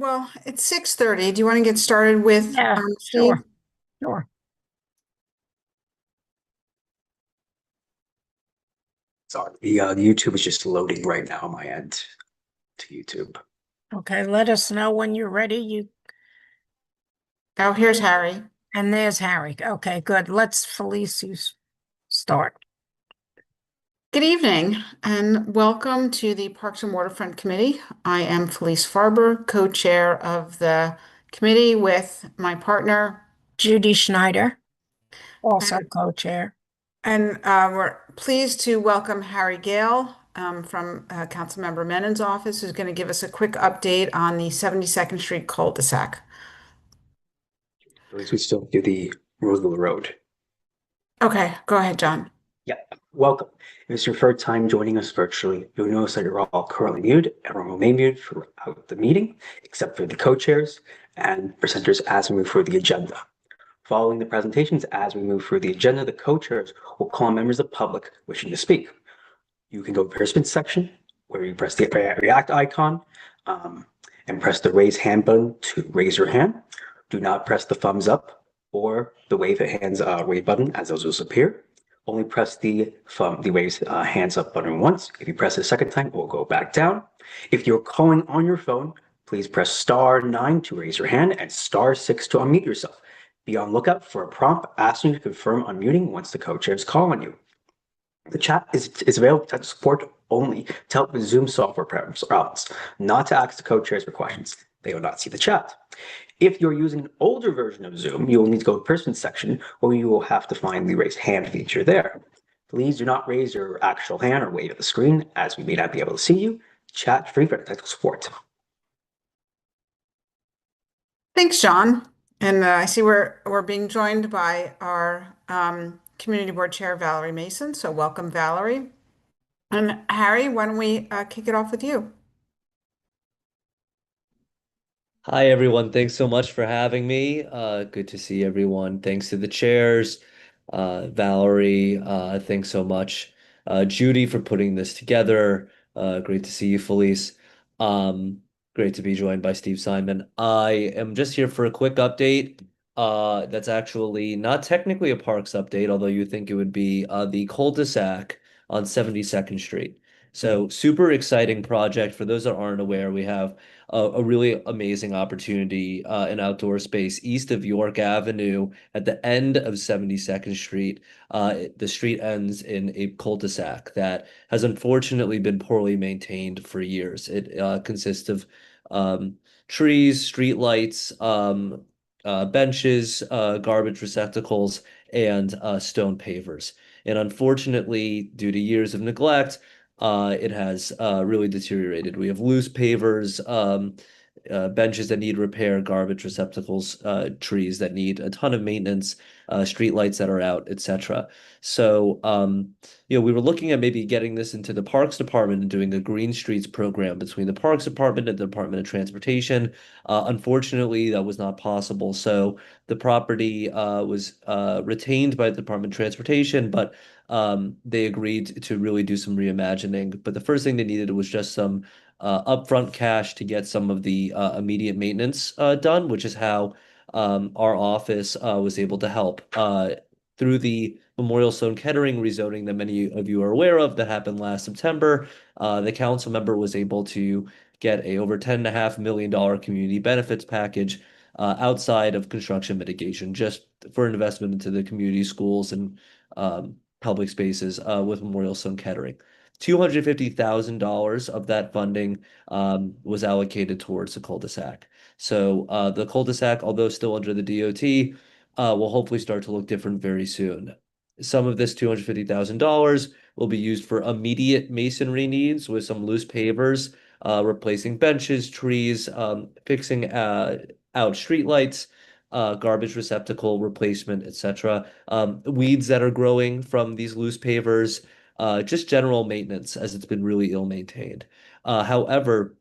Well, it's 6:30. Do you want to get started with Yeah, Steve? sure, sure. Sorry, the YouTube is just loading right now on my end to YouTube. Okay, let us know when you're ready. Oh, here's Harry. And there's Harry. Okay, good. Let's Felice start. Good evening and welcome to the Parks and Waterfront Committee. I am Felice Farber, co-chair of the committee with my partner. Judy Schneider, also And, co-chair. we're pleased to welcome Harry Gale from Councilmember Menon's office, who's going to give us a quick update on the 72nd Street cul-de-sac. At least we still do the rules of the road. Okay, go ahead, John. Yeah, welcome. If it's your first time joining us virtually, you'll notice that you're all currently muted. Everyone will remain muted throughout the meeting, except for the co-chairs and presenters as we move through the agenda. Following the presentations, as we move through the agenda, the co-chairs will call on members of the public wishing to speak. You can go to the participants section where you press the react icon and press the raise hand button to raise your hand. Do not press the thumbs up or the wave button, as those will appear. Only press the raise hands up button once. If you press it a second time, it will go back down. If you're calling on your phone, please press *9 to raise your hand and *6 to unmute yourself. Be on lookout for a prompt asking you to confirm unmuting once the co-chairs call on you. The chat is available to support only to help with Zoom software problems, not to ask the co-chairs for questions. They will not see the chat. If you're using an older version of Zoom, you will need to go to the person section where you will have to find the raise hand feature there. Please do not raise your actual hand or wave at the screen, as we may not be able to see you. Chat free for technical support. Thanks, John. And I see we're being joined by our Community Board Chair, Valerie Mason. So welcome, Valerie. And Harry, why don't we kick it off with you? Hi, everyone. Thanks so much for having me. Good to see everyone. Thanks to the chairs. Valerie, thanks so much. Judy for putting this together. Great to see you, Felice. Great to be joined by Steve Simon. I am just here for a quick update. That's actually not technically a parks update, although you think it would be the cul-de-sac on 72nd Street. So super exciting project. For those that aren't aware, we have a really amazing opportunity in outdoor space east of York Avenue at the end of 72nd Street. The street ends in a cul-de-sac that has unfortunately been poorly maintained for years. It consists of trees, street lights, benches, garbage receptacles, and stone pavers. And unfortunately, due to years of neglect, it has really deteriorated. We have loose pavers, benches that need repair, garbage receptacles, trees that need a ton of maintenance, street lights that are out, etc. So, we were looking at maybe getting this into the Parks Department and doing a Green Streets program between the Parks Department and the Department of Transportation. Unfortunately, that was not possible. So the property was retained by the Department of Transportation, but they agreed to really do some reimagining. But the first thing they needed was just some upfront cash to get some of the immediate maintenance done, which is how our office was able to help through the Memorial Sloan Kettering rezoning that many of you are aware of that happened last September. The council member was able to get a over $10.5 million community benefits package outside of construction mitigation, just for investment into the community schools and public spaces with Memorial Sloan Kettering. $250,000 of that funding was allocated towards the cul-de-sac. So the cul-de-sac, although still under the DOT, will hopefully start to look different very soon. Some of this $250,000 will be used for immediate masonry needs with some loose pavers, replacing benches, trees, fixing out streetlights, garbage receptacle replacement, etc. Weeds that are growing from these loose pavers, just general maintenance as it's been really ill maintained. However,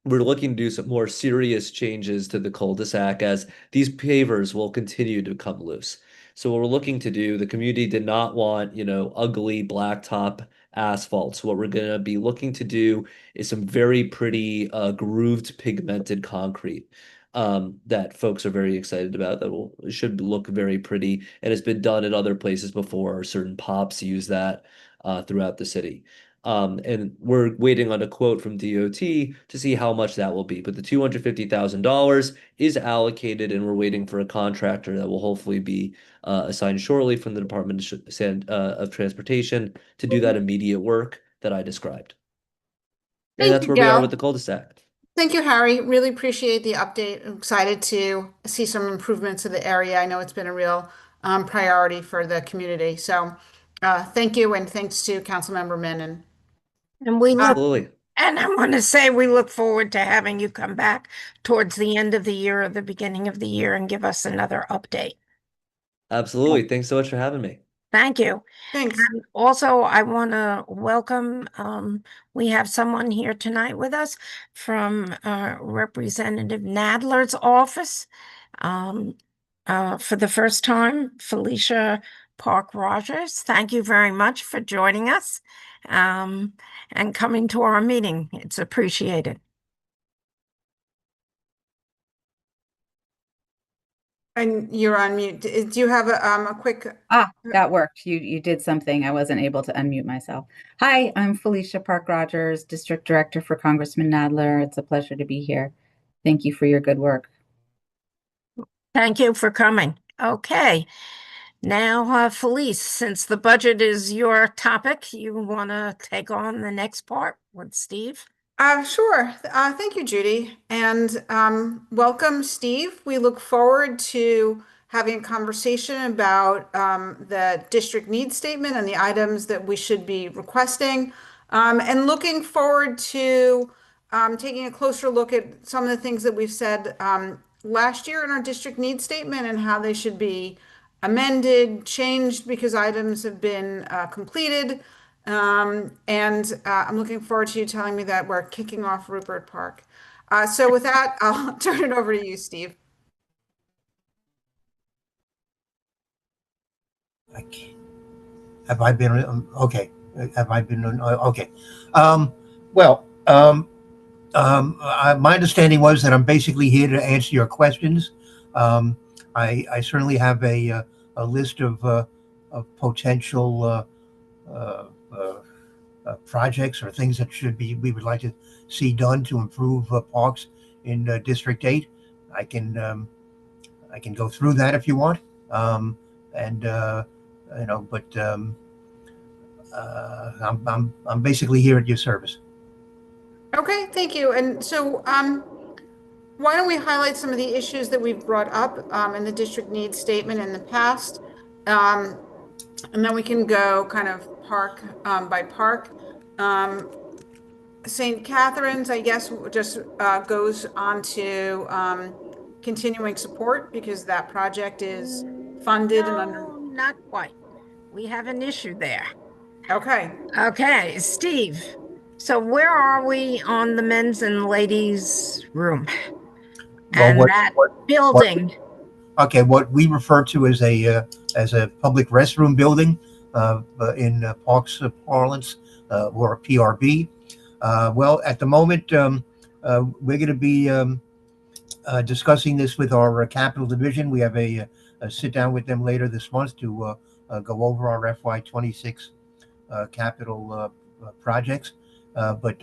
we're looking to do some more serious changes to the cul-de-sac as these pavers will continue to come loose. So what we're looking to do, the community did not want, ugly blacktop asphalt. So what we're going to be looking to do is some very pretty grooved pigmented concrete that folks are very excited about that should look very pretty and has been done at other places before. Certain pops use that throughout the city. And we're waiting on a quote from DOT to see how much that will be. But the $250,000 is allocated, and we're waiting for a contractor that will hopefully be assigned shortly from the Department of Transportation to do that immediate work that I described. And Thank that's you, where we are with Joe. the cul-de-sac. Thank you, Harry. Really appreciate the update. I'm excited to see some improvements to the area. I know it's been a real priority for the community. So thank you, and thanks to Councilmember Menon. And we look, Absolutely. and I want to say we look forward to having you come back towards the end of the year or the beginning of the year and give us another update. Absolutely. Thanks so much for having me. Thank you. Thanks. And also, I want to welcome, we have someone here tonight with us from Representative Nadler's office. For the first time, Felicia Park Rogers. Thank you very much for joining us and coming to our meeting. It's appreciated. And you're on mute. Do you have a quick? That worked. You did something. I wasn't able to unmute myself. Hi, I'm Felicia Park Rogers, District Director for Congressman Nadler. It's a pleasure to be here. Thank you for your good work. Thank you for coming. Okay. Now, Felice, since the budget is your topic, you want to take on the next part with Steve? Sure. Thank you, Judy. And welcome, Steve. We look forward to having a conversation about the district needs statement and the items that we should be requesting, and looking forward to taking a closer look at some of the things that we've said last year in our district needs statement and how they should be amended, changed because items have been completed. And I'm looking forward to you telling me that we're kicking off Rupert Park. So with that, I'll turn it over to you, Steve. Okay. Have I been okay? Have I been okay? Well, my understanding was that I'm basically here to answer your questions. I certainly have a list of potential projects or things that we would like to see done to improve parks in District 8. I can go through that if you want. And but I'm basically here at your service. Okay, thank you. And so why don't we highlight some of the issues that we've brought up in the district needs statement in the past, and then we can go kind of park by park. St. Catherine's, I guess, just goes on to continuing support because that project is funded and under. No, not quite. We have an issue there. Okay. Okay, Steve. So where are we on the men's and ladies' room? Well, And that building. Okay, what we refer to as a public restroom building in Parks parlance, or a PRB. Well, at the moment, we're going to be discussing this with our capital division. We have a sit down with them later this month to go over our FY26 capital projects. But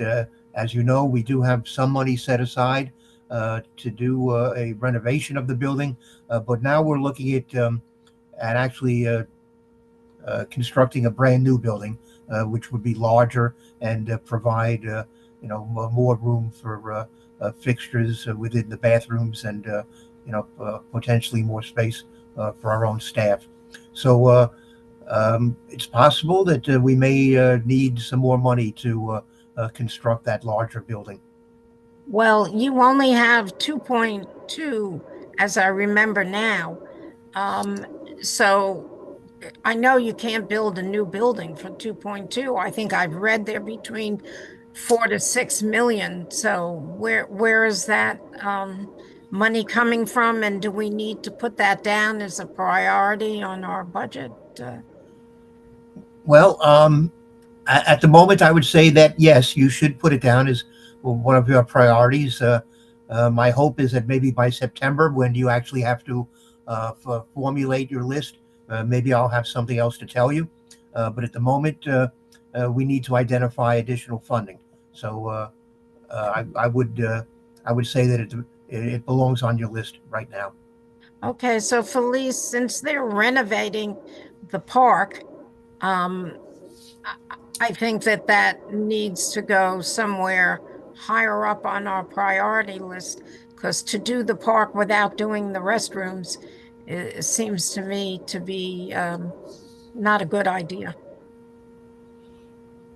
as you know, we do have some money set aside to do a renovation of the building. But now we're looking at actually constructing a brand new building, which would be larger and provide more room for fixtures within the bathrooms and potentially more space for our own staff. So it's possible that we may need some more money to construct that larger building. Well, you only have 2.2, as I remember now. So I know you can't build a new building for 2.2. I think I've read they're between 4 to 6 million. So where is that money coming from? And do we need to put that down as a priority on our budget? Well, At the moment, I would say that yes, you should put it down as one of your priorities. My hope is that maybe by September, when you actually have to formulate your list, maybe I'll have something else to tell you. But at the moment, we need to identify additional funding. So I would say that it belongs on your list right now. Okay, so Felice, since they're renovating the park, um, I think that that needs to go somewhere higher up on our priority list, because to do the park without doing the restrooms, it seems to me to be not a good idea.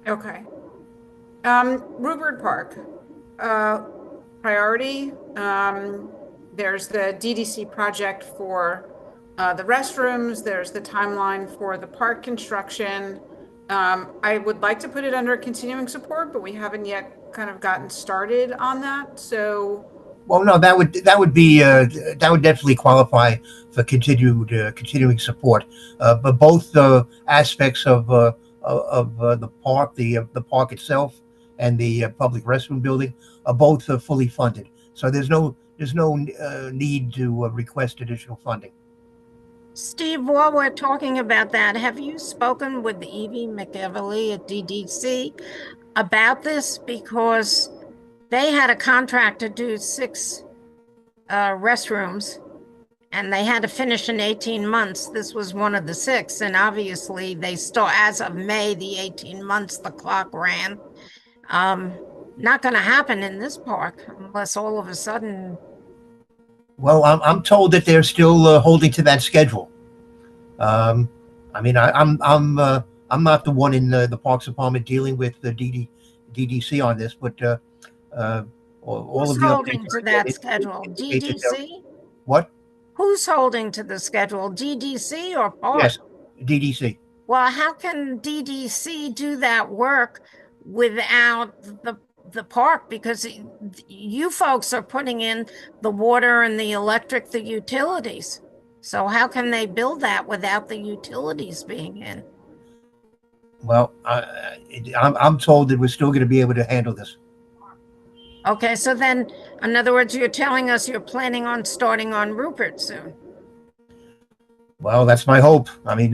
Okay. Rupert Park, priority. There's the DDC project for the restrooms. There's the timeline for the park construction. I would like to put it under continuing support, but we haven't yet kind of gotten started on that. So, Well, no, that would definitely qualify for continuing support. But both aspects of the park itself, and the public restroom building are both fully funded. So there's no need to request additional funding. Steve, while we're talking about that, have you spoken with Evie McEvely at DDC about this? Because they had a contract to do 6 restrooms, and they had to finish in 18 months. This was one of the 6, and obviously they still, as of May, the 18 months, the clock ran. Not going to happen in this park unless all of a sudden. Well, I'm told that they're still holding to that schedule. I mean, I'm not the one in the Parks Department dealing with the DDC on this, but all Who's of the holding updates to I that get schedule? indicate that they're- DDC? What? Who's holding to the schedule? DDC or Park? Yes, DDC. Well, how can DDC do that work without the park? Because you folks are putting in the water and the electric, the utilities. So how can they build that without the utilities being in? Well, I'm told that we're still going to be able to handle this. Okay, so then, in other words, you're telling us you're planning on starting on Rupert soon. Well, that's my hope. I mean,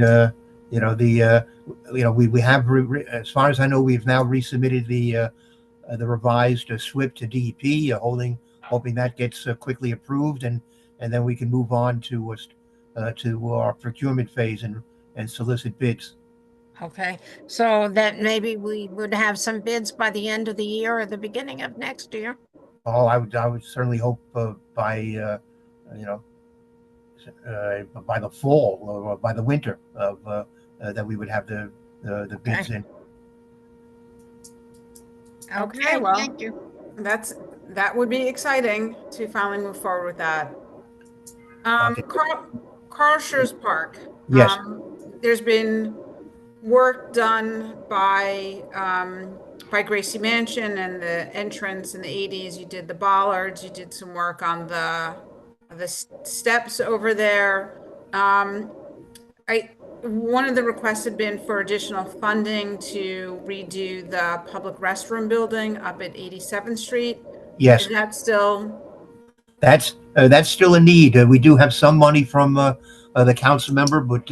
we have, as far as I know, we've now resubmitted the revised SWIP to DEP, hoping that gets quickly approved, and then we can move on to our procurement phase and solicit bids. Okay, so that maybe we would have some bids by the end of the year or the beginning of next year. Oh, I would certainly hope by by the fall or by the winter of that we would have the bids in. okay, well, thank you. that would be exciting to finally move forward with that. Okay. Carl Schurz Park. Yes. There's been work done by Gracie Mansion and the entrance in the 80s. You did the bollards, you did some work on the steps over there. One of the requests had been for additional funding to redo the public restroom building up at 87th Street. Yes. Is that still? That's still a need. We do have some money from the council member, but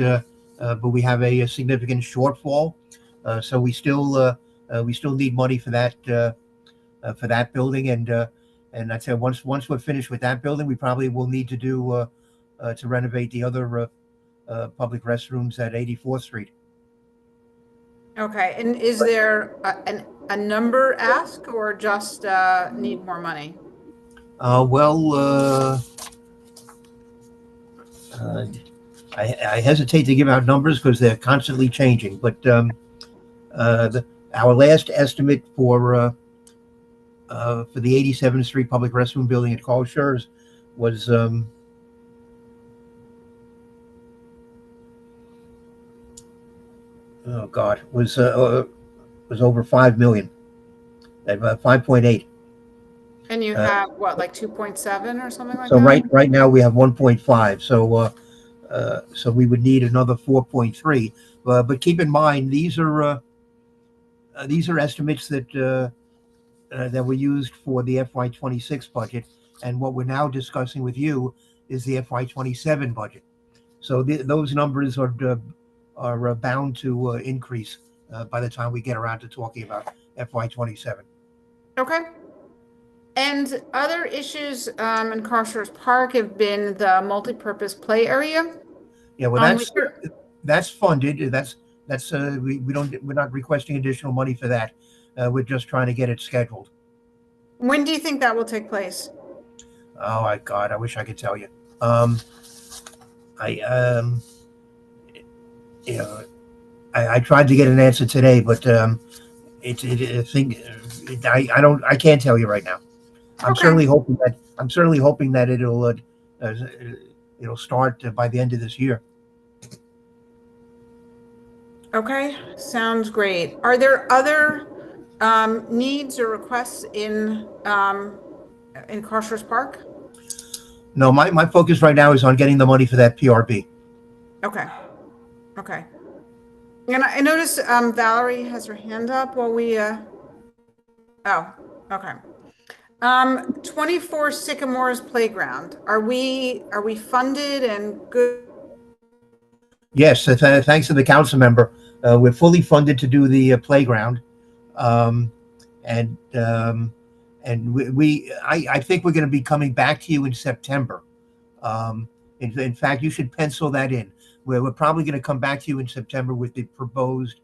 we have a significant shortfall. So we still need money for that building, and I'd say once we're finished with that building, we probably will need to do to renovate the other public restrooms at 84th Street. Okay, and is there a number ask or just need more money? I hesitate to give out numbers because they're constantly changing, but our last estimate for the 87th Street public restroom building at Carl Schurz was was over 5 million, 5.8. And you have what, like 2.7 or something like So that? right now we have 1.5. So we would need another 4.3. But keep in mind, these are these are estimates that were used for the FY26 budget, and what we're now discussing with you is the FY27 budget. So those numbers are bound to increase by the time we get around to talking about FY27. Okay. And other issues in Carter's Park have been the multipurpose play area. Yeah, well, Um, we- that's funded. We're not requesting additional money for that. We're just trying to get it scheduled. when do you think that will take place? Oh my God, I wish I could tell you. Um, I you know, I tried to get an answer today, but I think I can't tell you right now. I'm Okay. certainly hoping that it'll start by the end of this year. Okay, sounds great. Are there other needs or requests in Carter's Park? No, my focus right now is on getting the money for that PRB. Okay. Okay. And I noticed Valerie has her hand up while we oh, okay. 24 Sycamores Playground. Are we funded and good? Yes, thanks to the council member, we're fully funded to do the playground, um, and I think we're going to be coming back to you in September. In fact, you should pencil that in. We're probably going to come back to you in September with the proposed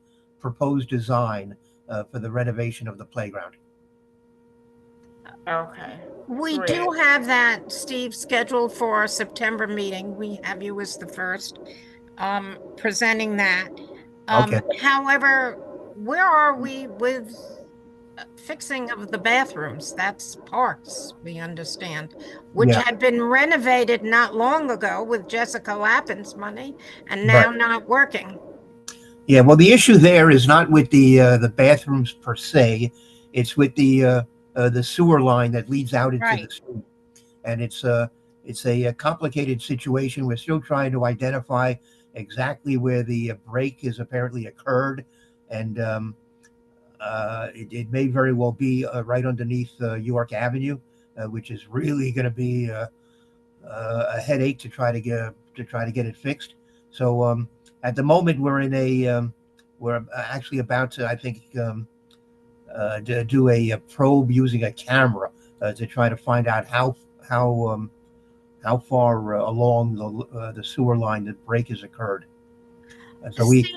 design for the renovation of the playground. Okay. We Great. do have that, Steve, scheduled for our September meeting. We have you as the first presenting that. Okay. However, where are we with fixing of the bathrooms? That's Parks, we understand, which Yeah. had been renovated not long ago with Jessica Lappin's money and now Right. not working. Yeah. Well, the issue there is not with the bathrooms per se; it's with the sewer line that leads out into Right. the street, and it's a complicated situation. We're still trying to identify exactly where the break has apparently occurred, and it may very well be right underneath York Avenue, which is really going to be a headache to try to get it fixed. So at the moment, we're actually about to, I think, do a probe using a camera to try to find out how far along the sewer line the break has occurred. So Steve,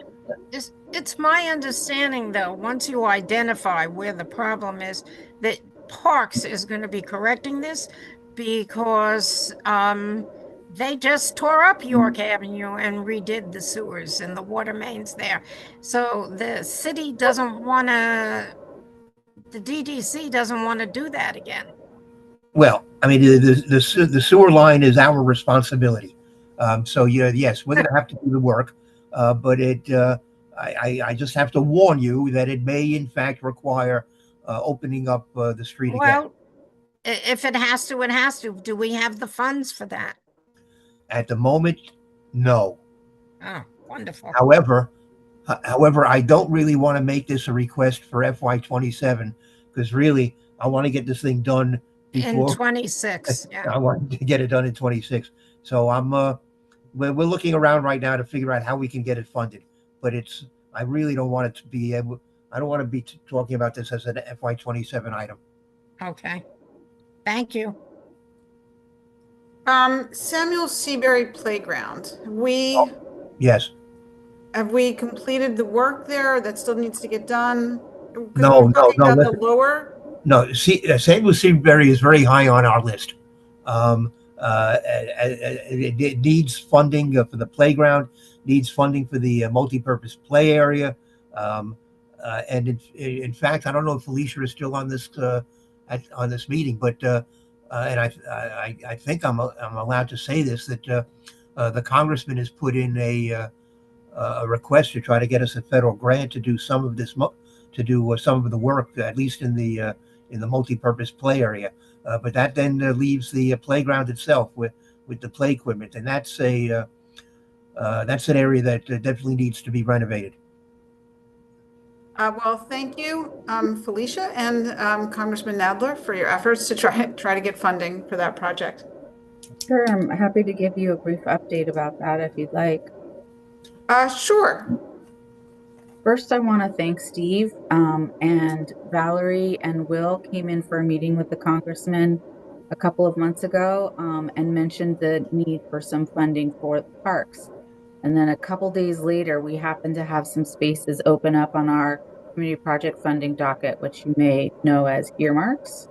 it's my understanding, though, once you identify where the problem is, that Parks is going to be correcting this because they just tore up York Avenue and redid the sewers and the water mains there. So the city doesn't want to, the DDC doesn't want to do that again. Well, I mean, the sewer line is our responsibility. So yes, we're going to have to do the work, but I just have to warn you that it may in fact require opening up the street again. Well, if it has to, it has to. Do we have the funds for that? At the moment, no. Oh, wonderful. However, I don't really want to make this a request for FY27 because really I want to get this thing done In before 26, yeah. I want to get it done in 26. So we're looking around right now to figure out how we can get it funded. But I really don't want it to be able. I don't want to be talking about this as an FY27 item. Okay. Thank you. Samuel Seabury Playground. Yes. Have we completed the work there that still needs to get done? 'Cause No, we're talking about the listen. lower. No, Samuel Seabury is very high on our list. It needs funding for the playground, needs funding for the multi-purpose play area, and in fact, I don't know if Felicia is still on this meeting, but and I think I'm allowed to say this that the congressman has put in a request to try to get us a federal grant to do some of this to do some of the work, at least in the multi-purpose play area. But that then leaves the playground itself with the play equipment, and that's an area that definitely needs to be renovated. Well, thank you, Felicia and Congressman Nadler, for your efforts to try to get funding for that project. Sure, I'm happy to give you a brief update about that if you'd like. Sure. First, I want to thank Steve and Valerie and Will came in for a meeting with the congressman a couple of months ago and mentioned the need for some funding for the parks. And then a couple days later, we happened to have some spaces open up on our community project funding docket, which you may know as earmarks.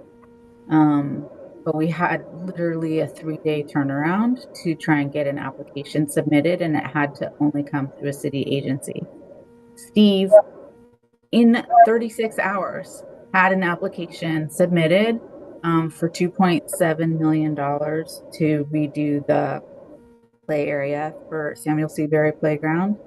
But we had literally a 3-day turnaround to try and get an application submitted, and it had to only come through a city agency. Steve, in 36 hours, had an application submitted for $2.7 million to redo the play area for Samuel Seabury Playground.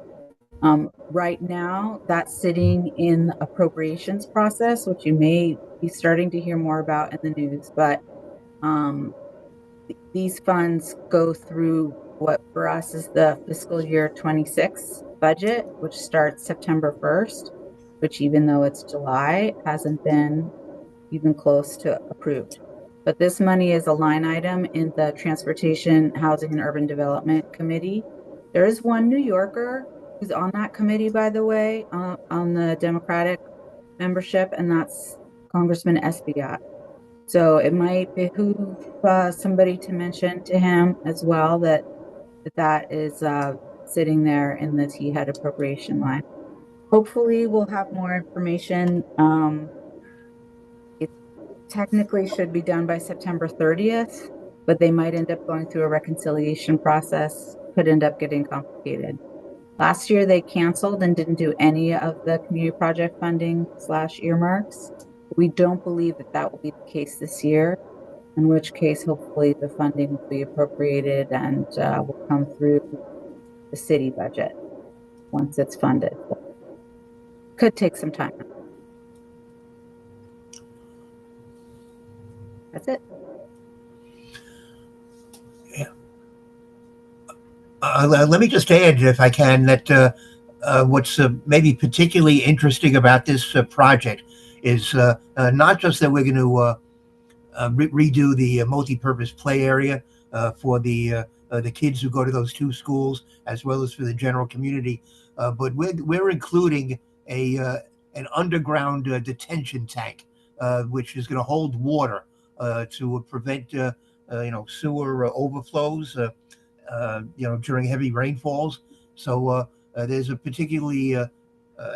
Right now, that's sitting in the appropriations process, which you may be starting to hear more about in the news. But these funds go through what for us is the fiscal year 26 budget, which starts September 1st, which even though it's July, hasn't been even close to approved. But this money is a line item in the Transportation, Housing, and Urban Development Committee. There is one New Yorker who's on that committee, by the way, on the Democratic membership, and that's Congressman Esbigot. So it might behoove somebody to mention to him as well that is sitting there in the T-head appropriation line. Hopefully, we'll have more information. It technically should be done by September 30th, but they might end up going through a reconciliation process, could end up getting complicated. Last year, they canceled and didn't do any of the community project funding / earmarks. We don't believe that that will be the case this year, in which case, hopefully, the funding will be appropriated and will come through the city budget once it's funded. Could take some time. That's it. Let me just add, if I can, that what's maybe particularly interesting about this project is not just that we're going to redo the multi-purpose play area for the kids who go to those two schools, as well as for the general community, but we're including an underground detention tank, which is going to hold water to prevent sewer overflows. During heavy rainfalls. So there's a particularly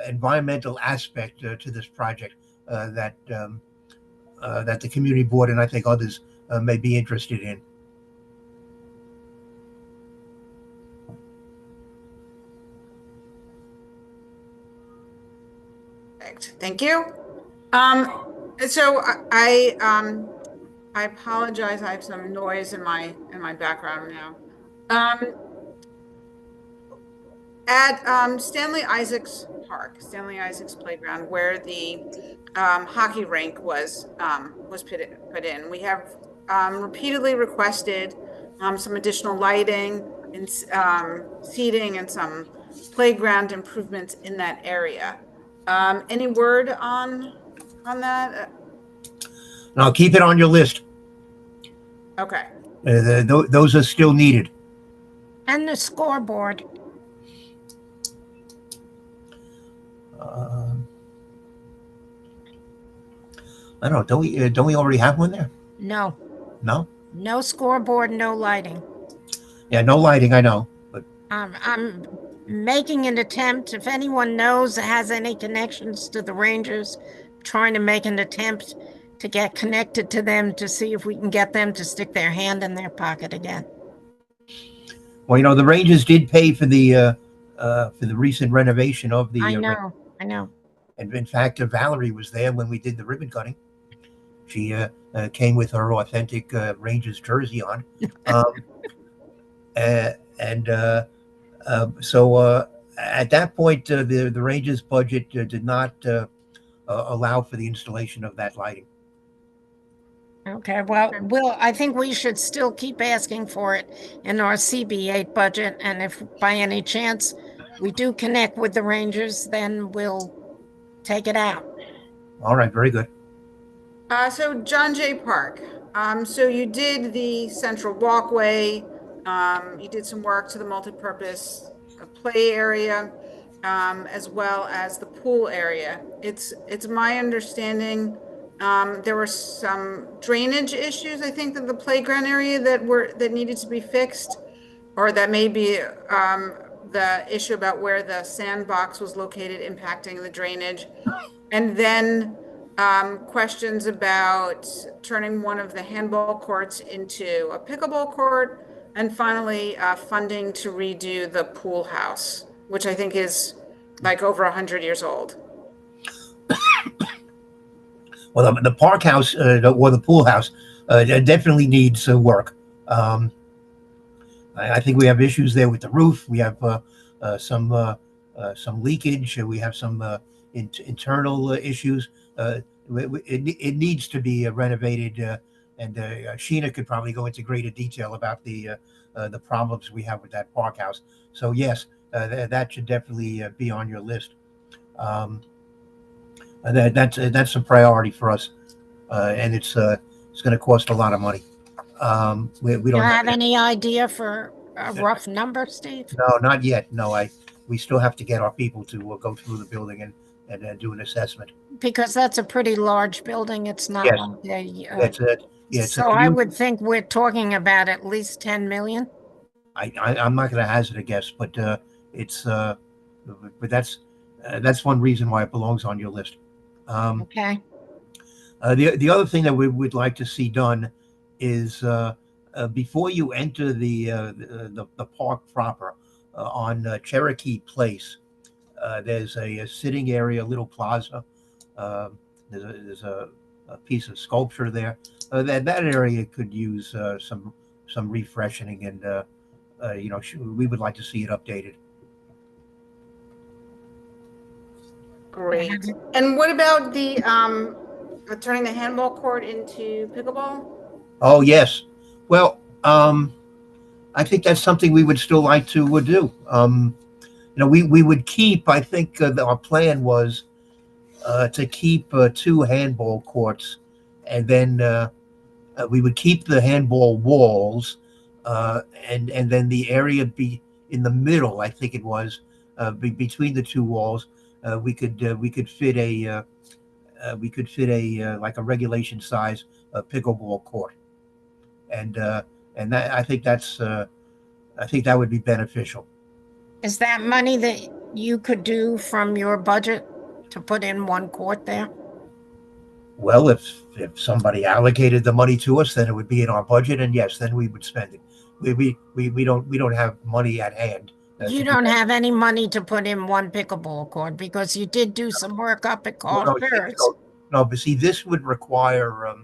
environmental aspect to this project that the community board and I think others may be interested in. Perfect. Thank you. So I apologize. I have some noise in my background now. At Stanley Isaacs Park, Stanley Isaacs Playground, where the hockey rink was put in, we have repeatedly requested some additional lighting and seating and some playground improvements in that area. Any word on that? And I'll keep it on your list. Okay. Those are still needed. And the scoreboard. I don't know. Don't we already have one there? No. No. No scoreboard, no lighting. Yeah, no lighting. I know, but I'm making an attempt. If anyone knows, has any connections to the Rangers, trying to make an attempt to get connected to them to see if we can get them to stick their hand in their pocket again. Well, the Rangers did pay for the recent renovation of the. I know. And in fact, Valerie was there when we did the ribbon cutting. She came with her authentic Rangers jersey on, so at that point, the Rangers budget did not allow for the installation of that lighting. Okay, well, I think we should still keep asking for it in our CB8 budget, and if by any chance we do connect with the Rangers, then we'll Take it out. All right, very good. So John Jay Park. So you did the central walkway. You did some work to the multipurpose play area, as well as the pool area. It's my understanding there were some drainage issues, I think, that the playground area that needed to be fixed, or that may be the issue about where the sandbox was located impacting the drainage. And then questions about turning one of the handball courts into a pickleball court. And finally, funding to redo the pool house, which I think is like over 100 years old. Well, the park house or the pool house definitely needs work. I think we have issues there with the roof. We have some leakage. We have some internal issues. It needs to be renovated, and Sheena could probably go into greater detail about the problems we have with that park house. So yes, that should definitely be on your list. That's a priority for us, and it's going to cost a lot of money. We You don't have any idea for a rough number, Steve? No, not yet. No, we still have to get our people to go through the building and do an assessment. Because that's a pretty large building. It's not Yes. like a, That's it. Yeah, it's a so I community. would think we're talking about at least 10 million. I'm not going to hazard a guess, but it's but that's one reason why it belongs on your list. Okay. The other thing that we would like to see done is before you enter the park proper on Cherokee Place, there's a sitting area, a little plaza. There's a piece of sculpture there. That area could use some refreshing, and we would like to see it updated. Great. And what about the turning the handball court into pickleball? Oh yes. Well, I think that's something we would still like to do. We would keep. I think our plan was to keep 2 handball courts, and then we would keep the handball walls, and then the area be in the middle. I think it was between the 2 walls. We could fit a like a regulation size pickleball court, and that I think that would be beneficial. Is that money that you could do from your budget to put in 1 court there? Well, if somebody allocated the money to us, then it would be in our budget, and yes, then we would spend it. We don't have money at hand. You don't have any money to put in 1 pickleball court because you did do some work up at Carl Shur's. No, but see, this would require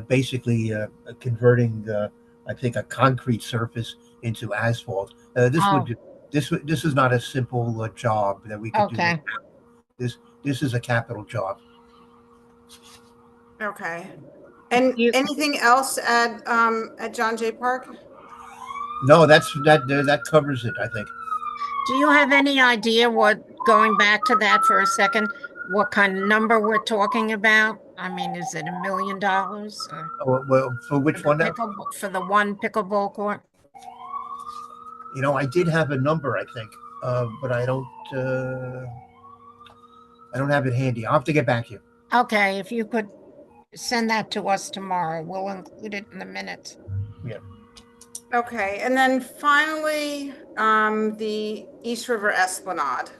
basically converting, I think, a concrete surface into asphalt. This is not a simple job that we could Okay. do. This is a capital job. Okay. And anything else at John Jay Park? No, that covers it, I think. Do you have any idea going back to that for a second, what kind of number we're talking about? I mean, is it $1 million? Well, for which one now? For the 1 pickleball court? I did have a number, I think, but I don't have it handy. I'll have to get back to you. Okay, if you could send that to us tomorrow, we'll include it in the minutes. Yeah. Okay, and then finally, the East River Esplanade.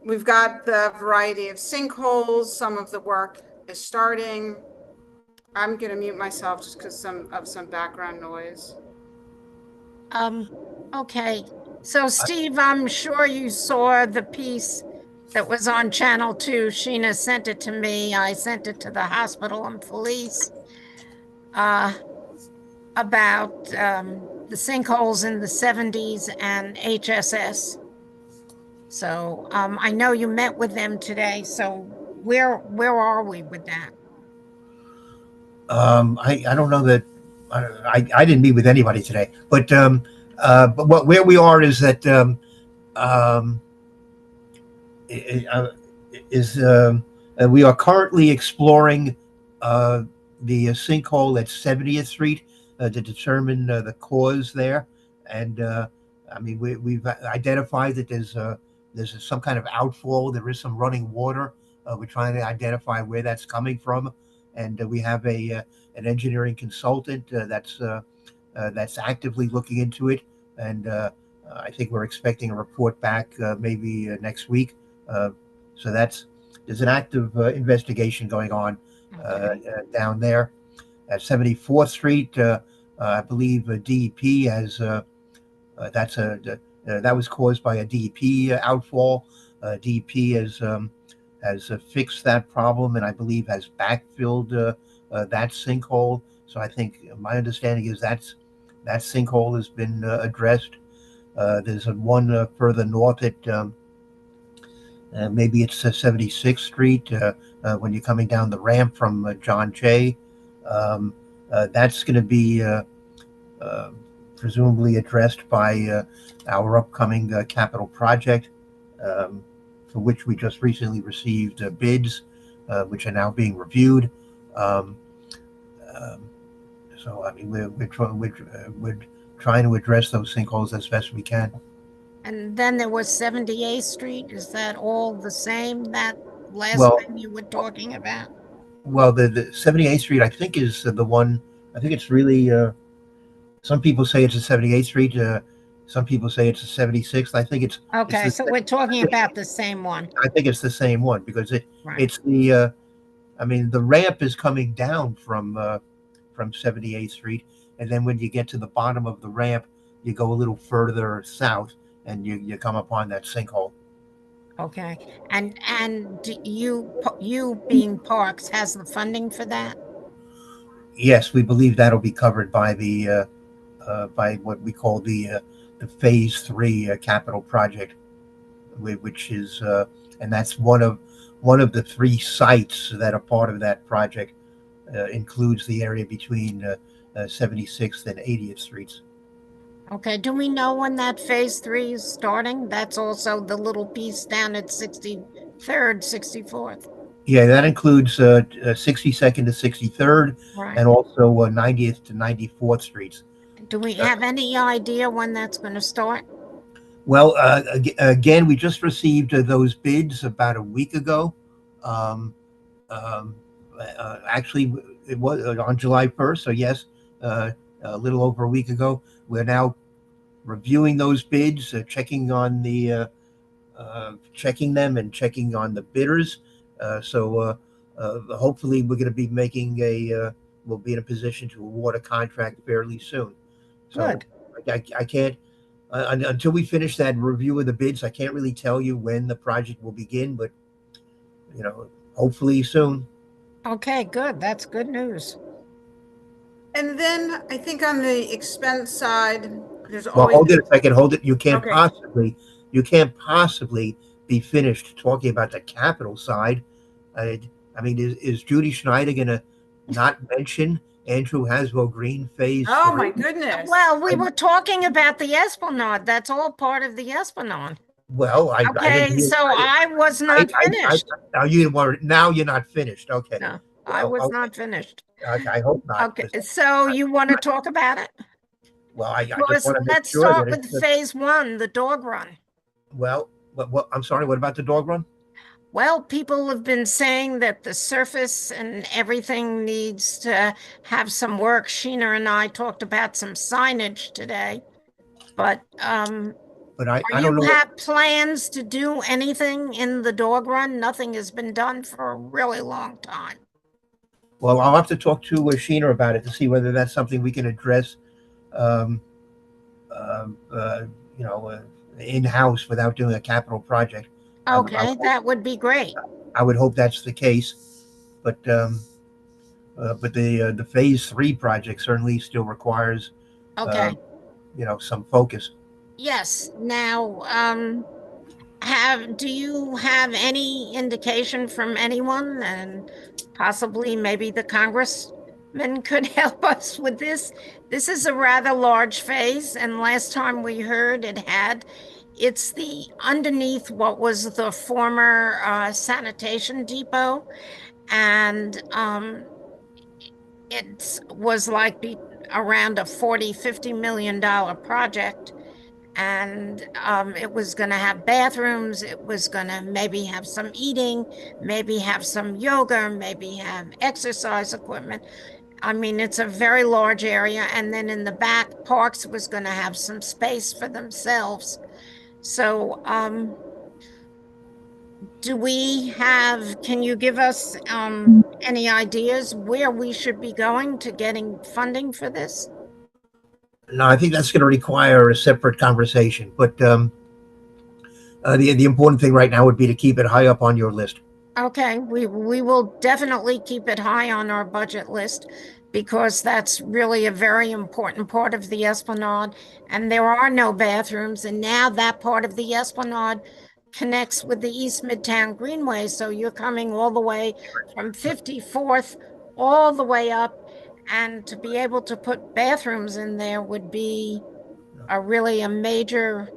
We've got the variety of sinkholes. Some of the work is starting. I'm going to mute myself just because of some background noise. Okay. So Steve, I'm sure you saw the piece that was on Channel 2. Sheena sent it to me. I sent it to the hospital and police about the sinkholes in the 70s and HSS. So I know you met with them today. So where are we with that? I don't know that I didn't meet with anybody today, but where we are is that is we are currently exploring the sinkhole at 70th Street to determine the cause there. And I mean, we've identified that there's some kind of outflow. There is some running water. We're trying to identify where that's coming from, and we have a an engineering consultant that's actively looking into it. And I think we're expecting a report back maybe next week. Uh, so there's an active investigation going on down there at 74th Street. I believe DEP has that was caused by a DEP outfall. DEP has fixed that problem, and I believe has backfilled that sinkhole. So I think my understanding is that sinkhole has been addressed. There's one further north at maybe it's 76th Street when you're coming down the ramp from John Jay. That's going to be uh, presumably addressed by our upcoming capital project, for which we just recently received bids, which are now being reviewed. Um, um, so, I mean, we're trying to address those sinkholes as best we can. And then there was 78th Street. Is that all the same, that last Well, thing you were talking about? well, the 78th Street, I think, is the one. I think it's really. Some people say it's a 78th Street. Some people say it's a 76th. I think it's Okay, the. so we're talking about the same one, I think it's the same one because right? it's the. I mean, the ramp is coming down from 78th Street, and then when you get to the bottom of the ramp, you go a little further south, and you come upon that sinkhole. Okay, and you being Parks has the funding for that? Yes, we believe that'll be covered by the by what we call the Phase Three capital project, which is and that's one of the three sites that are part of that project. Includes the area between 76th and 80th Streets. Okay, do we know when that phase 3 is starting? That's also the little piece down at 63rd, 64th, Yeah, that includes 62nd to 63rd right? and also 90th to 94th Streets. Do we Uh, have any idea when that's going to start? well, again, we just received those bids about a week ago. Um, um, Actually, it was on July 1st. So, yes, a little over a week ago. We're now reviewing those bids, checking them and checking on the bidders. Hopefully we're going to be we'll be in a position to award a contract fairly soon. So Good. I can't, until we finish that review of the bids, I can't really tell you when the project will begin, but hopefully soon. Okay, good. That's good news. And then I think on the expense side, there's Well, always, hold it a second. Hold it. okay. You can't possibly be finished talking about the capital side. I, I mean, is Judy Schneider going to not mention Andrew Haswell Green Phase Oh, my 3? goodness. Well, we I, were talking about the Esplanade. That's all part of the Esplanade. well, I didn't Okay, hear. so I was not finished. Now you were. Now you're not finished. Okay. No, I Well, was okay. not finished. I hope not. Okay, so you want to talk about it? Well, I just Well, want to make let's sure that start with phase 1, the dog run. well. I'm sorry. What about the dog run? Well, people have been saying that the surface and everything needs to have some work. Sheena and I talked about some signage today, but But are I don't you know. have plans to do anything in the dog run? Nothing has been done for a really long time. Well, I'll have to talk to Sheena about it to see whether that's something we can address, um, um, uh, you know, uh, in house without doing a capital project. Okay, that would be great. I would hope that's the case, but the Phase Three project certainly still requires, uh, Okay. some focus. Yes. Now, do you have any indication from anyone, and possibly maybe the congressman could help us with this? This is a rather large phase, and last time we heard it had It's the underneath what was the former sanitation depot, and it was like around a 40-50 million-dollar project. And it was going to have bathrooms. It was going to maybe have some eating, maybe have some yoga, maybe have exercise equipment. I mean, it's a very large area. And then in the back, Parks was going to have some space for themselves. So, can you give us any ideas where we should be going to getting funding for this? No, I think that's going to require a separate conversation. But the important thing right now would be to keep it high up on your list. Okay, we will definitely keep it high on our budget list because that's really a very important part of the Esplanade. And there are no bathrooms, and now that part of the Esplanade connects with the East Midtown Greenway. So you're coming all the way from 54th all the way up, and to be able to put bathrooms in there would be a major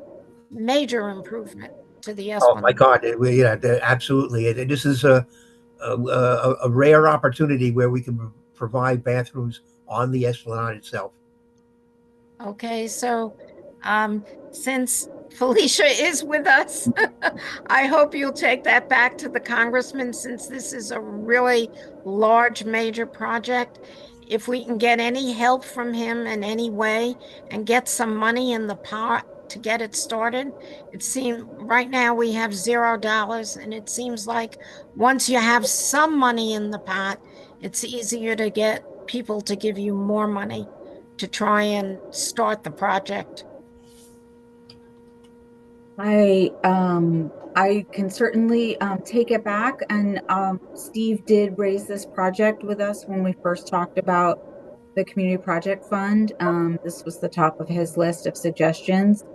improvement to the Oh my Esplanade. God! Absolutely. This is a rare opportunity where we can provide bathrooms on the Esplanade itself. Okay, so since Felicia is with us, I hope you'll take that back to the congressman since this is a really large, major project. If we can get any help from him in any way and get some money in the pot to get it started, it seems right now we have $0, and it seems like once you have some money in the pot, it's easier to get people to give you more money to try and start the project. I can certainly take it back, and Steve did raise this project with us when we first talked about the community project fund. This was the top of his list of suggestions.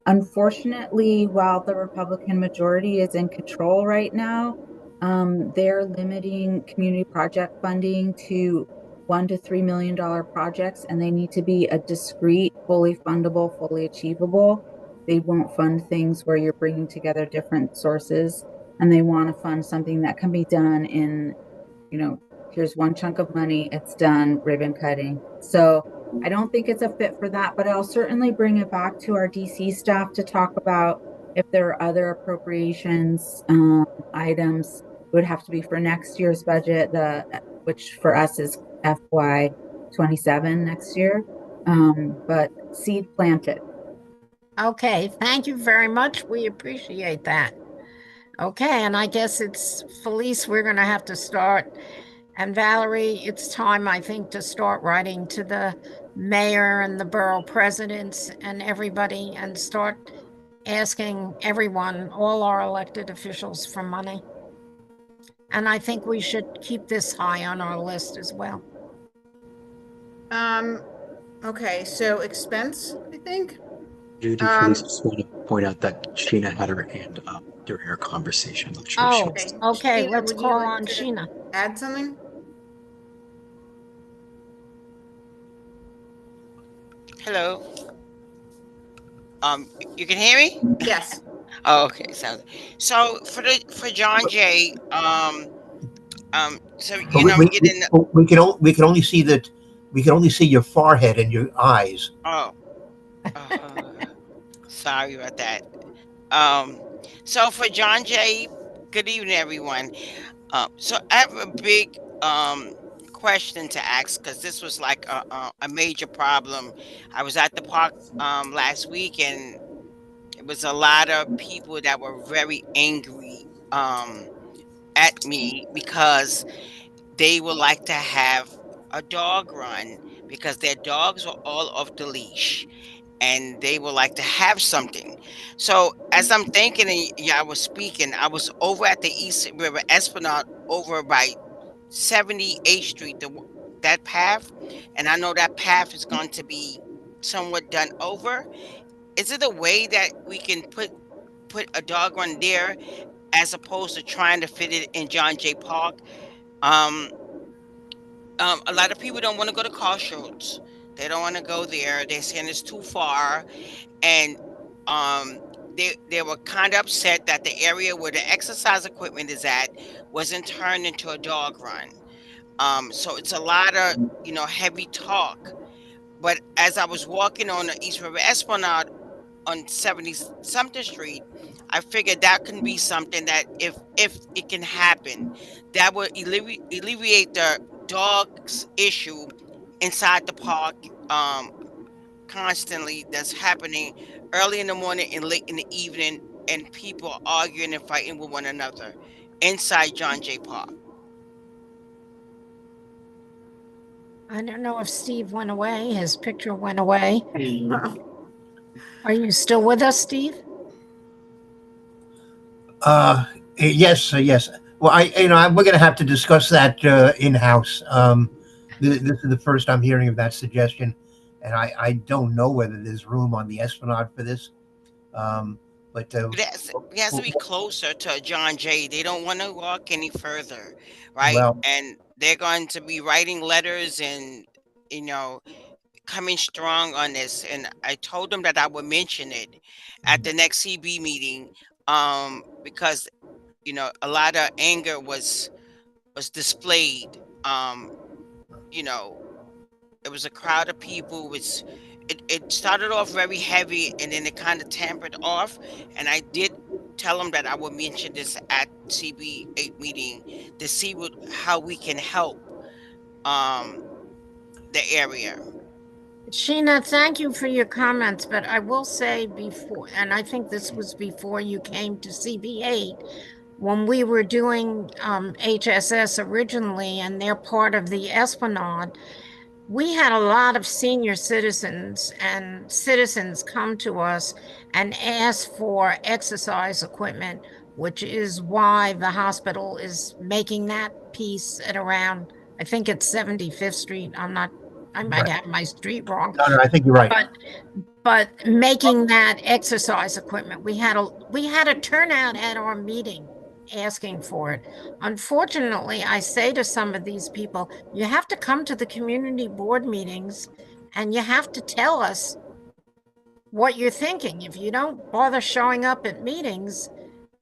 Unfortunately, while the Republican majority is in control right now, they're limiting community project funding to $1 to $3 million projects, and they need to be a discrete, fully fundable, fully achievable. They won't fund things where you're bringing together different sources, and they want to fund something that can be done in, here's one chunk of money, it's done, ribbon cutting. So I don't think it's a fit for that, but I'll certainly bring it back to our DC staff to talk about if there are other appropriations items. It would have to be for next year's budget, which for us is FY27 next year. But seed planted. Okay, thank you very much. We appreciate that. Okay, and I guess it's Felice, we're going to have to start. And Valerie, it's time, I think, to start writing to the mayor and the borough presidents and everybody and start asking everyone, all our elected officials, for money. And I think we should keep this high on our list as well. Okay, so expense, I think. Judy, please just want to point out that Sheena had her hand up during her conversation. Not sure if she Oh, wants to. okay, Sheena, let's would you call like on to Sheena. add something? Hello. You can hear me? Yes. Oh, okay. So for John Jay, so But we get in. we can only see that we can only see your forehead and your eyes. Oh, sorry about that. Um, so for John Jay, good evening, everyone. So I have a big question to ask because this was like a major problem. I was at the park last week, and it was a lot of people that were very angry at me because they would like to have a dog run because their dogs were all off the leash and they would like to have something. So as I'm thinking and y'all was speaking, I was over at the East River Esplanade over by 78th Street, that path, and I know that path is going to be somewhat done over. Is it a way that we can put a dog run there as opposed to trying to fit it in John Jay Park? Um, a lot of people don't want to go to Crossroads. They don't want to go there. They're saying it's too far, and um, they were kind of upset that the area where the exercise equipment is at wasn't turned into a dog run. So it's a lot of, heavy talk. But as I was walking on the East River Esplanade on 70 something street, I figured that can be something that if it can happen, that would alleviate the dogs issue inside the park constantly, that's happening early in the morning and late in the evening, and people arguing and fighting with one another inside John Jay Park. I don't know if Steve went away. His picture went away. Are you still with us, Steve? Yes, yes. Well, we're going to have to discuss that in house. This is the first I'm hearing of that suggestion, and I don't know whether there's room on the Esplanade for this. Um, but It has to be closer to John Jay. They don't want to walk any further, right? well, And they're going to be writing letters and, you know, coming strong on this. And I told them that I would mention it at the next CB meeting, because a lot of anger was displayed. You know, it was a crowd of people. It started off very heavy, and then it kind of tampered off. And I did tell them that I would mention this at CB8 meeting to see how we can help um the area. Sheena, thank you for your comments, but I will say before, and I think this was before you came to CB8, when we were doing HSS originally, and they're part of the Esplanade, we had a lot of senior citizens and citizens come to us and ask for exercise equipment, which is why the hospital is making that piece at around, I think it's 75th Street. I might right. have my street wrong, No, I think you're right. but making that exercise equipment, we had a turnout at our meeting asking for it. Unfortunately, I say to some of these people, you have to come to the community board meetings and you have to tell us what you're thinking. If you don't bother showing up at meetings,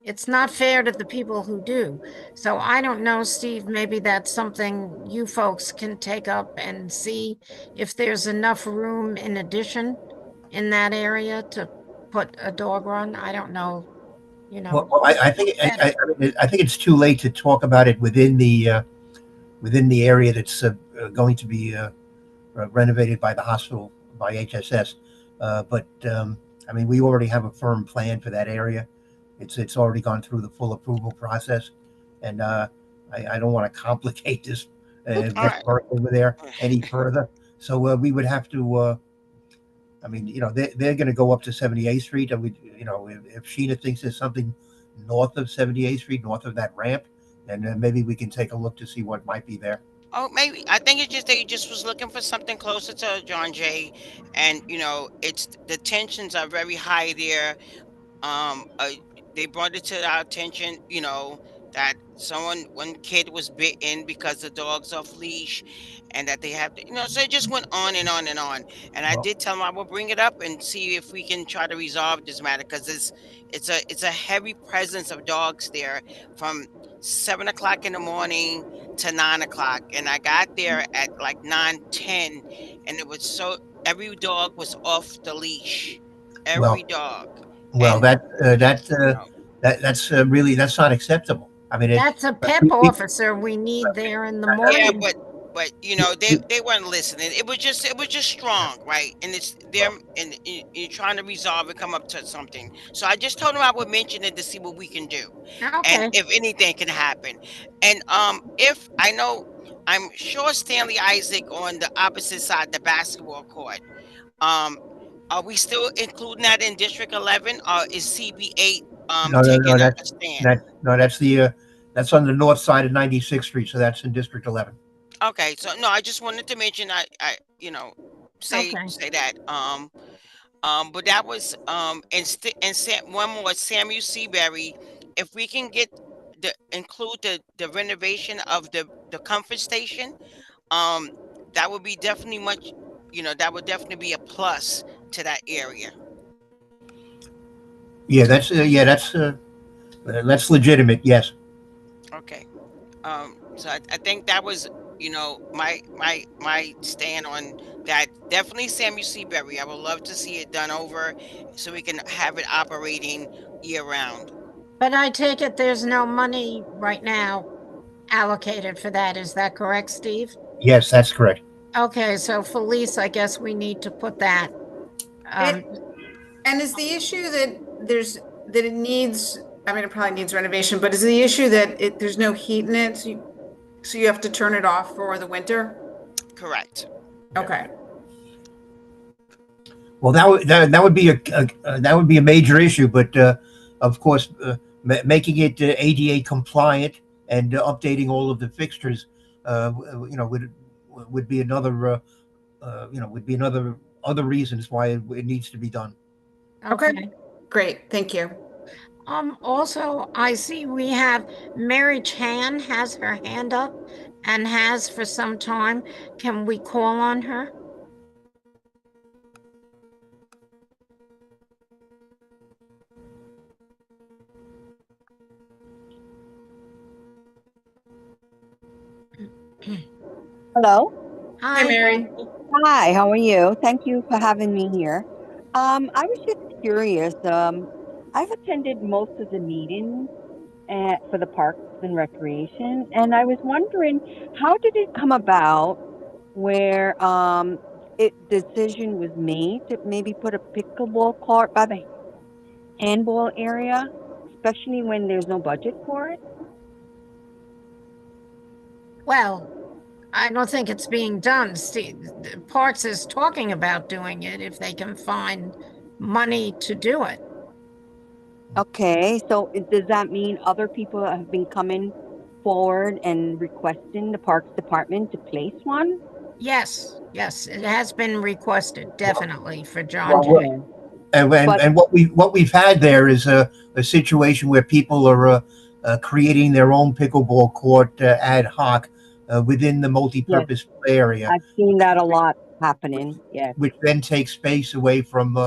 it's not fair to the people who do. So I don't know, Steve, maybe that's something you folks can take up and see if there's enough room in addition in that area to put a dog run. I don't know, Well, I think I think it's too late to talk about it within the area that's going to be renovated by the hospital by HSS. But I mean, we already have a firm plan for that area. It's already gone through the full approval process, and I don't want to complicate this All right. work over there any further. So we would have to. I mean, they're going to go up to 78th Street, and if Sheena thinks there's something north of 78th Street, north of that ramp, then maybe we can take a look to see what might be there. Oh, maybe I think it's just that he just was looking for something closer to John Jay, and it's the tensions are very high there. um uh, they brought it to our attention, that one kid was bitten because the dog's off leash, and that they have to, so it just went on and on and on. And I Well, did tell them I will bring it up and see if we can try to resolve this matter, because it's a heavy presence of dogs there from 7 o'clock in the morning to 9 o'clock, and I got there at like 9:10, and it was so every dog was off the leash, every well, dog. well, And you know that's really that's not acceptable. I mean, that's a PEP officer we need there in the yeah, morning. but we- they weren't listening. It was just strong, right? And it's them, well, and you're trying to resolve and come up to something. So I just told them I would mention it to see what we can do, and Okay. if anything can happen. And if I know, I'm sure Stanley Isaac on the opposite side, the basketball court. Um, are we still including that in District 11, or is CB8 no, no, no, taking a stand? that's that's on the north side of 96th Street, so that's in District 11. Okay, so no, I just wanted to mention, I say Okay. say that. But that was, one more, Samuel Seabury. If we can get include the renovation of the comfort station, um, that would be definitely much. That would definitely be a plus to that area. Yeah, that's legitimate. Yes. Okay. So I think that was, my stand on that. Definitely Samuel Seabury. I would love to see it done over so we can have it operating year round. But I take it there's no money right now allocated for that. Is that correct, Steve? Yes, that's correct. Okay, so Felice, I guess we need to put that. Um, It and is the issue that that it needs, I mean, it probably needs renovation, but is the issue that there's no heat in it, so you have to turn it off for the winter? Correct. Yeah. Okay. Well, that would be that would be a major issue, but of course, making it ADA compliant and updating all of the fixtures, would be another would be another other reasons why it needs to be done. Okay. okay. Great. Thank you. Also, I see we have Mary Chan has her hand up and has for some time. Can we call on her? Hello. Hi, Hi. Mary. Hi, how are you? Thank you for having me here. I was just curious. I've attended most of the meetings for the Parks and Recreation, and I was wondering how did it come about where decision was made to maybe put a pickleball court by the handball area, especially when there's no budget for it? Well, I don't think it's being done. Steve, Parks is talking about doing it if they can find money to do it. Okay, so does that mean other people have been coming forward and requesting the Parks Department to place one? Yes, yes, it has been requested, Well, definitely for John well, Jay. Okay, and but and what we've had there is a situation where people are creating their own pickleball court ad hoc within the yes, multi-purpose play area, I've seen that a lot happening. Yes, which then takes space away from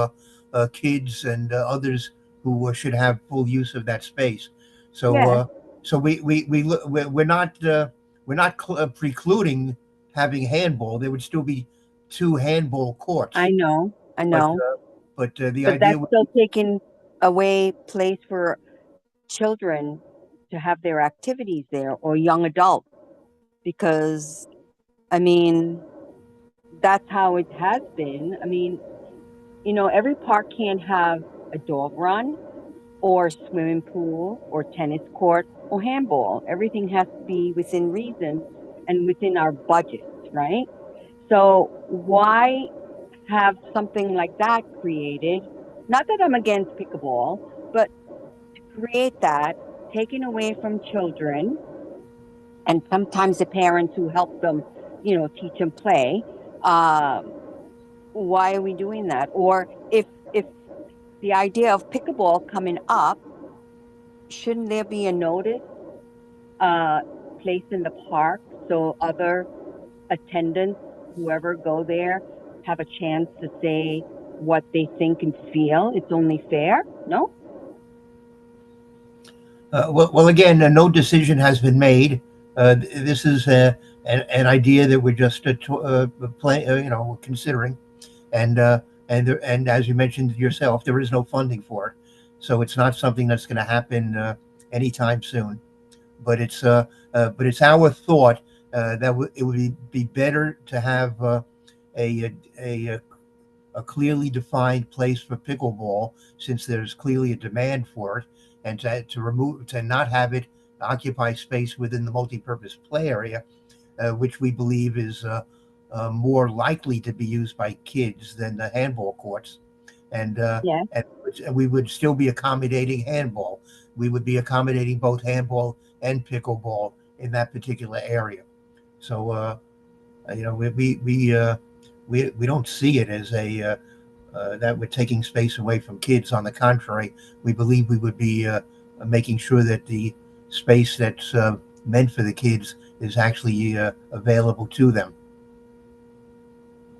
kids and others who should have full use of that space. So, yes, we're not precluding having handball. There would still be two handball courts, I but know, the but idea that's would still taking away place for children to have their activities there or young adults because I mean that's how it has been. I mean, every park can't have a dog run or swimming pool or tennis court or handball. Everything has to be within reason and within our budgets, right? So why have something like that created? Not that I'm against pickleball, but to create that, taken away from children and sometimes the parents who help them, teach them play. Um, why are we doing that? Or if the idea of pickleball coming up, shouldn't there be a notice uh, placed in the park so other attendants, whoever go there, have a chance to say what they think and feel? It's only fair, no? well, again, no decision has been made. This is an idea that we're just considering, and and as you mentioned yourself, there is no funding for it, so it's not something that's going to happen anytime soon. But it's our thought that it would be better to have a, a a clearly defined place for pickleball, since there's clearly a demand for it, and to not have it occupy space within the multi-purpose play area, which we believe is more likely to be used by kids than the handball courts. And, uh, Yeah. and we would still be accommodating handball. We would be accommodating both handball and pickleball in that particular area. So, we don't see it as a that we're taking space away from kids. On the contrary, we believe we would be making sure that the space that's meant for the kids is actually available to them.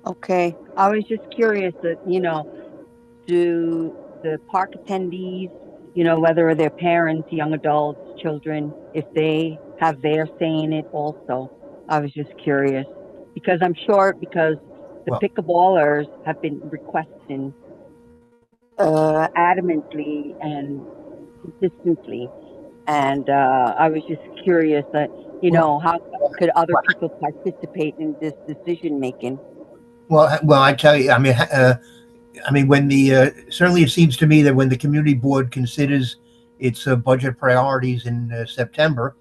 Okay. I was just curious that, do the park attendees, you know, whether they're parents, young adults, children, if they have their say in it also. I was just curious because I'm sure because the Well, pickleballers have been requesting adamantly and consistently. And I was just curious that, you well, know, how could other people participate in this decision making? well, I tell you, I mean, when the certainly it seems to me that when the community board considers its budget priorities in September,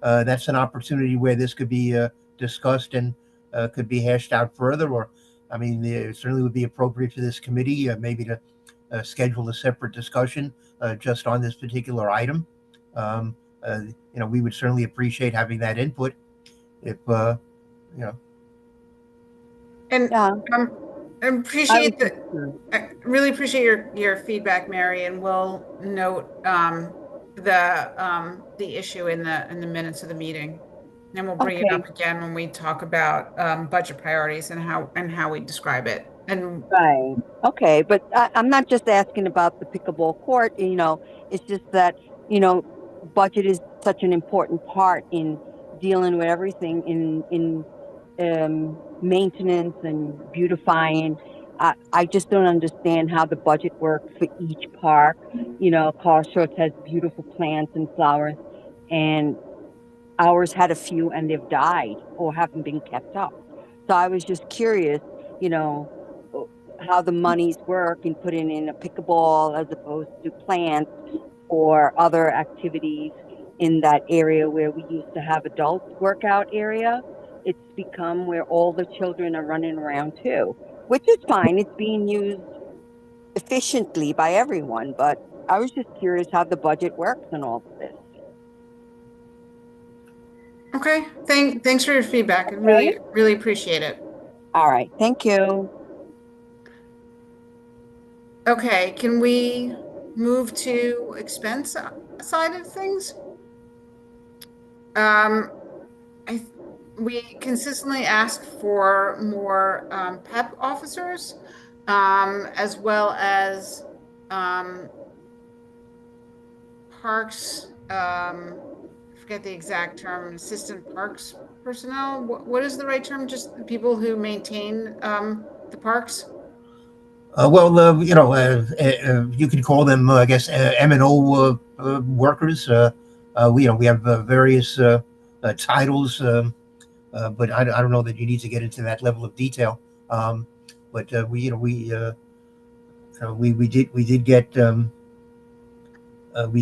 that's an opportunity where this could be discussed and could be hashed out further. Or, I mean, it certainly would be appropriate for this committee maybe to schedule a separate discussion just on this particular item. Um, you know, we would certainly appreciate having that input if you know. And Yeah, um, I I was appreciate just the, I really appreciate your feedback, Mary, and we'll note the issue in the minutes of the meeting. And we'll bring it okay. up again when we talk about budget priorities and how we describe it. And Right. Okay. But I'm not just asking about the pickleball court, you know, it's just that, you know, budget is such an important part in dealing with everything in maintenance and beautifying. I just don't understand how the budget works for each park. You know, Carl Schurz has beautiful plants and flowers, and ours had a few and they've died or haven't been kept up. So I was just curious, you know, uh, how the monies work in putting in a pickleball as opposed to plants or other activities in that area where we used to have adult workout area. It's become where all the children are running around too, which is fine. It's being used efficiently by everyone, but I was just curious how the budget works and all of this. okay, thanks for your feedback. I Okay. really appreciate it. All right. Thank you. Okay, can we move to expense side of things? Um, I th- we consistently ask for more PEP officers, as well as um, parks. I forget the exact term. Assistant parks personnel. What is the right term? Just the people who maintain the parks. Well, you know, you could call them, I guess, M&O workers. We, you know, we have various titles, but I don't know that you need to get into that level of detail. But we, you know, we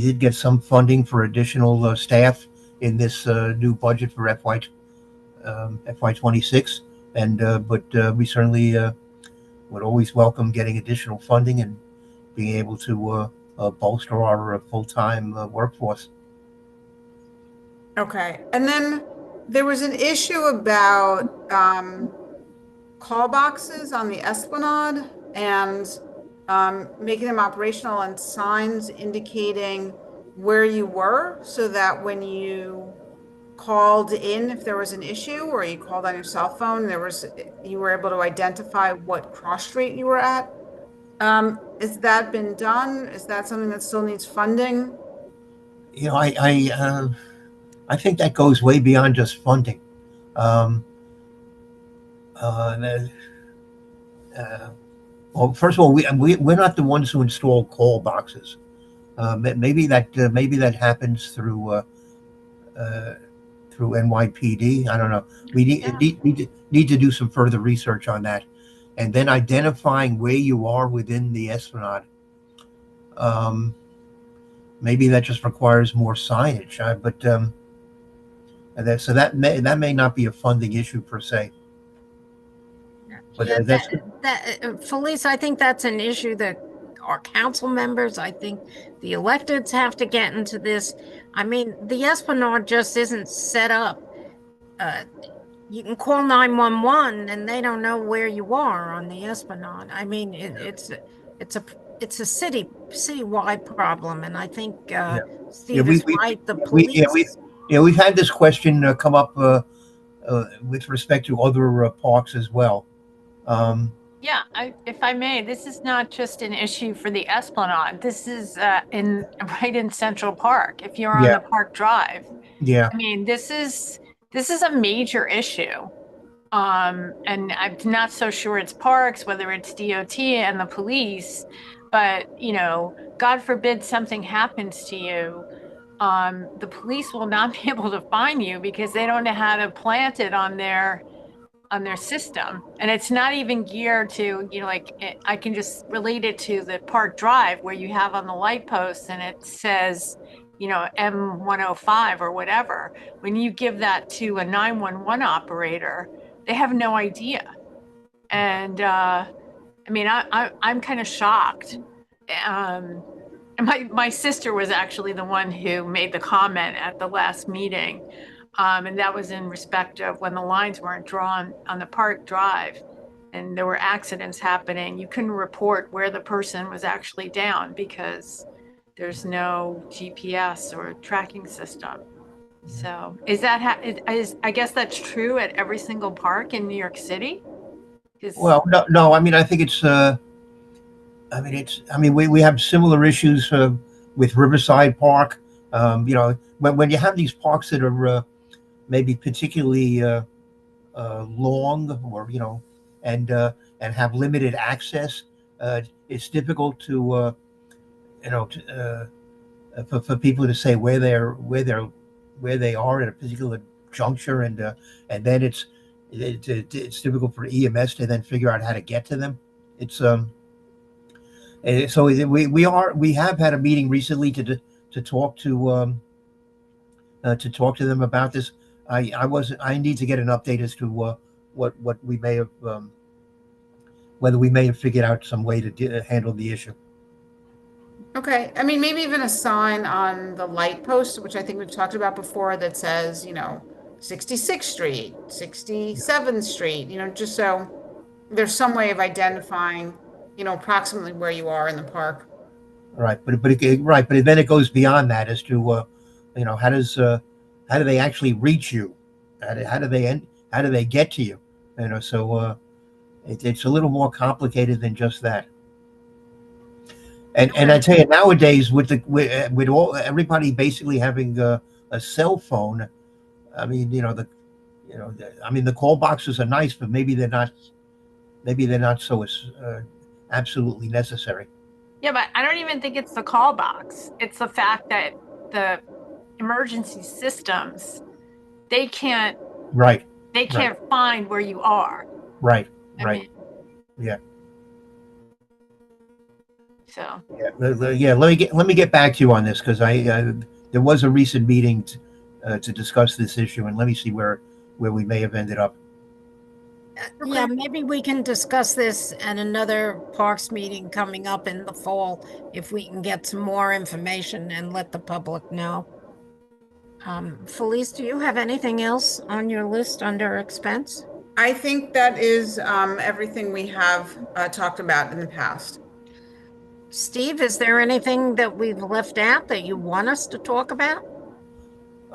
did get some funding for additional staff in this new budget for FY26, and but we certainly would always welcome getting additional funding and being able to bolster our full-time workforce. Okay, and then there was an issue about call boxes on the Esplanade and making them operational and signs indicating where you were so that when you called in, if there was an issue or you called on your cell phone, you were able to identify what cross street you were at. Has that been done? Is that something that still needs funding? You know, I think that goes way beyond just funding. Um, uh, uh, well, first of all, we're not the ones who install call boxes. Maybe that happens uh, through NYPD. I don't know. We Yeah. need to do some further research on that, and then identifying where you are within the Esplanade. Um, Maybe that just requires more signage. But so that may not be a funding issue per se. But Yeah, that's Felice, I think that's an issue that our council members, I think the electeds have to get into this. I mean, the Esplanade just isn't set up. Uh, you can call 911 and they don't know where you are on the Esplanade. I mean, it's a it's a citywide problem, and I think yeah. Yeah, Steve is right. The we police. yeah, we've had this question come up with respect to other parks as well. Um, Yeah, if I may, this is not just an issue for the Esplanade. This is right in Central Park. If you're on Yeah, the Park Drive, yeah, I mean, this is a major issue. And I'm not so sure it's parks, whether it's DOT and the police, but God forbid something happens to you, the police will not be able to find you because they don't know how to plant it on their system. And it's not even geared to, like I can just relate it to the Park Drive where you have on the light posts and it says, M105 or whatever. When you give that to a 911 operator, they have no idea. And I mean, I'm kind of shocked. Um, and my sister was actually the one who made the comment at the last meeting. And that was in respect of when the lines weren't drawn on the Park Drive and there were accidents happening. You couldn't report where the person was actually down because there's no GPS or tracking system. So I guess that's true at every single park in New York City? Because well, no, no, I mean, I think it's, I mean, we have similar issues with Riverside Park. When you have these parks that are maybe particularly long, or and have limited access, it's difficult to for people to say where they are at a particular juncture, and then it's difficult for EMS to then figure out how to get to them. It's so we have had a meeting recently to talk to talk to them about this. I need to get an update as to what we may have whether we may have figured out some way to handle the issue. Okay, I mean, maybe even a sign on the light post, which I think we've talked about before, that says, 66th Street, 67th Street, just so there's some way of identifying, approximately where you are in the park. Right, right, but then it goes beyond that as to how do they actually reach you? How do they get to you? So it's a little more complicated than just that. And I okay. tell you, nowadays with all everybody basically having a cell phone, I mean, I mean, the call boxes are nice, but maybe they're not so absolutely necessary. Yeah, but I don't even think it's the call box. It's the fact that the emergency systems, they can't Right, they right, can't find where you are. right, I right. mean, Yeah, so yeah, yeah. Let me get back to you on this because there was a recent meeting to discuss this issue, and let me see where we may have ended up. okay. Yeah, Maybe we can discuss this at another parks meeting coming up in the fall if we can get some more information and let the public know. Felice, do you have anything else on your list under expense? I think that is everything we have talked about in the past. Steve, is there anything that we've left out that you want us to talk about?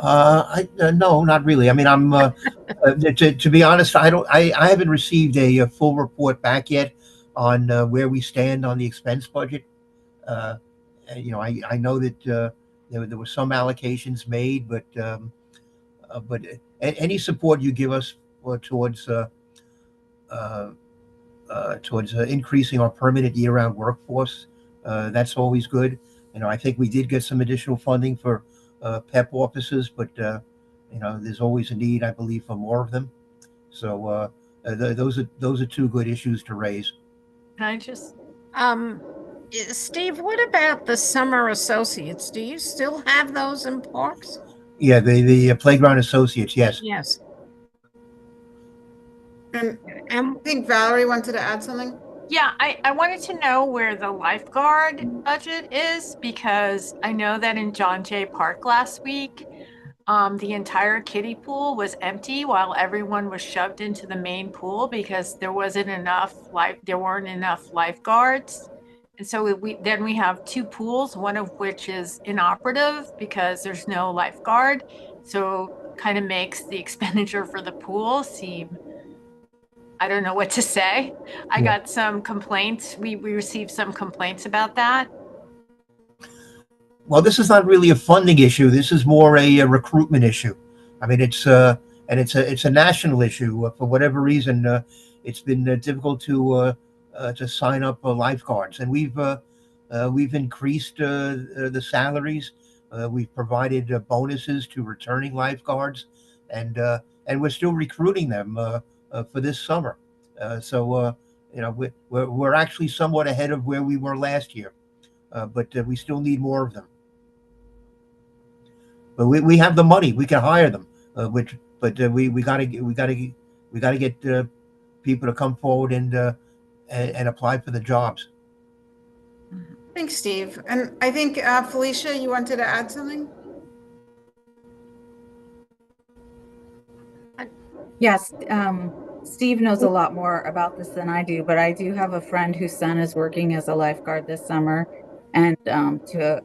No, not really. I mean, to be honest, I haven't received a full report back yet on where we stand on the expense budget. Uh, I know that there were some allocations made, but any support you give us towards uh, increasing our permanent year-round workforce, that's always good. I think we did get some additional funding for PEP offices, but there's always a need, I believe, for more of them. So those are two good issues to raise. Can I just Um, Steve, what about the summer associates? Do you still have those in parks? Yeah, the playground associates, yes. Yes. And And I think Valerie wanted to add something. Yeah, I wanted to know where the lifeguard budget is because I know that in John Jay Park last week, the entire kiddie pool was empty while everyone was shoved into the main pool because there weren't enough lifeguards. And so we have two pools, one of which is inoperative because there's no lifeguard. So kind of makes the expenditure for the pool seem I don't know what to say. I Yeah. got some complaints. We received some complaints about that. Well, this is not really a funding issue. This is more a recruitment issue. I mean, it's a national issue. For whatever reason, it's been difficult to sign up lifeguards, and we've increased the salaries. We've provided bonuses to returning lifeguards, and we're still recruiting them for this summer. We're actually somewhat ahead of where we were last year, but we still need more of them. But we have the money. We can hire them. Which, but we gotta get people to come forward and apply for the jobs. Thanks, Steve. And I think Felicia, you wanted to add something? Yes, Steve knows a lot more about this than I do, but I do have a friend whose son is working as a lifeguard this summer. And to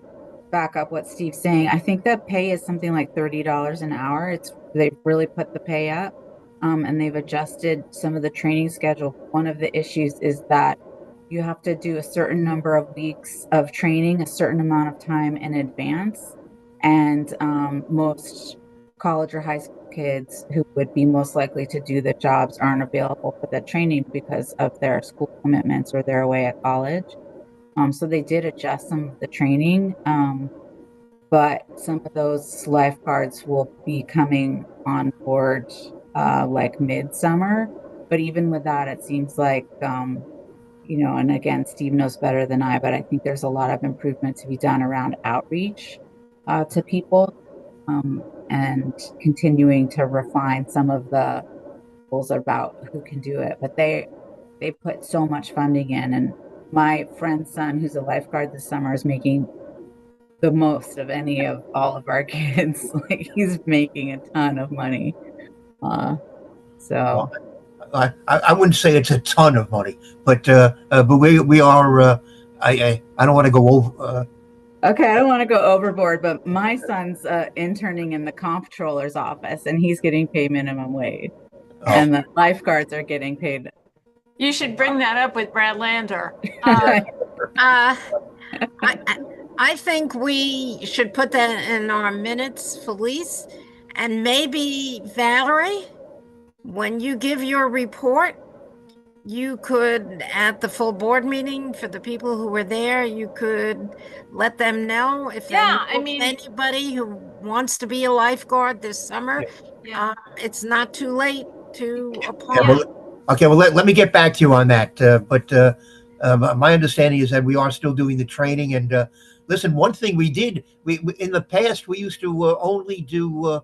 back up what Steve's saying, I think the pay is something like $30 an hour. They've really put the pay up, and they've adjusted some of the training schedule. One of the issues is that you have to do a certain number of weeks of training, a certain amount of time in advance, and most college or high school kids who would be most likely to do the jobs aren't available for the training because of their school commitments or they're away at college. So they did adjust some of the training, but some of those lifeguards will be coming on board like midsummer. But even with that, it seems like, and again, Steve knows better than I, but I think there's a lot of improvement to be done around outreach to people, and continuing to refine some of the rules about who can do it. But they put so much funding in, and my friend's son, who's a lifeguard this summer, is making the most of any of all of our kids. Like, he's making a ton of money. So Well, I wouldn't say it's a ton of money, but we are. I don't want to go over. okay, I don't want to go overboard, but my son's interning in the comptroller's office, and he's getting paid minimum wage, and the lifeguards are getting paid. You should bring that up with Brad Lander. I think we should put that in our minutes, Felice, and maybe Valerie, when you give your report, you could, at the full board meeting, for the people who were there, you could let them know if they know anybody who wants to be a lifeguard this summer. Yeah. It's not too late to apply. Yeah, okay, well, let me get back to you on that. But my understanding is that we are still doing the training. And listen, one thing we did, we in the past, we used to only do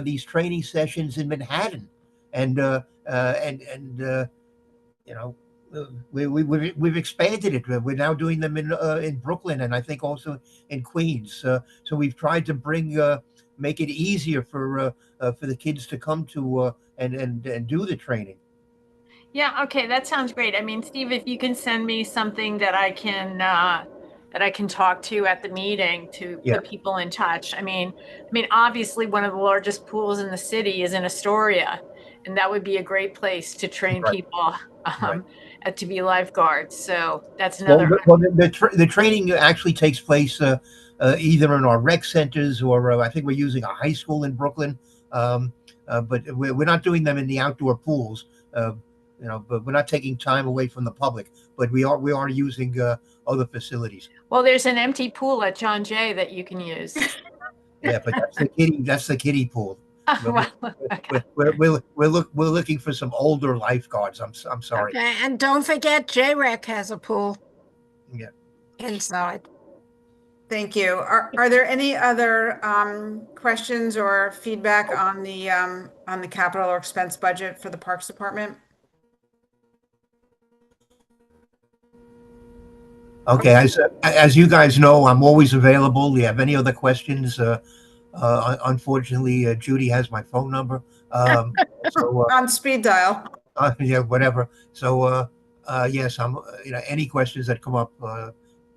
these training sessions in Manhattan. And you know, we've expanded it. We're now doing them in Brooklyn, and I think also in Queens. So we've tried to make it easier for the kids to come to and do the training. Yeah, okay, that sounds great. I mean, Steve, if you can send me something that I can talk to at the meeting to Yeah. put people in touch. I mean, obviously one of the largest pools in the city is in Astoria, and that would be a great place to train Right. people Right. to be lifeguards. So that's another. Well, the training actually takes place either in our rec centers, or I think we're using a high school in Brooklyn. But we're not doing them in the outdoor pools. But we're not taking time away from the public. But we are using other facilities. Well, there's an empty pool at John Jay that you can use. Yeah, but that's the kiddie pool. Well, okay. We're looking for some older lifeguards. I'm sorry. Okay, and don't forget JREC has a pool. Yeah. Inside. Thank you. Are there any other questions or feedback on the capital or expense budget for the Parks Department? Okay, as you guys know, I'm always available. Do you have any other questions? Unfortunately, Judy has my phone number. On speed dial. Yeah, whatever. So yes, I'm. Any questions that come up,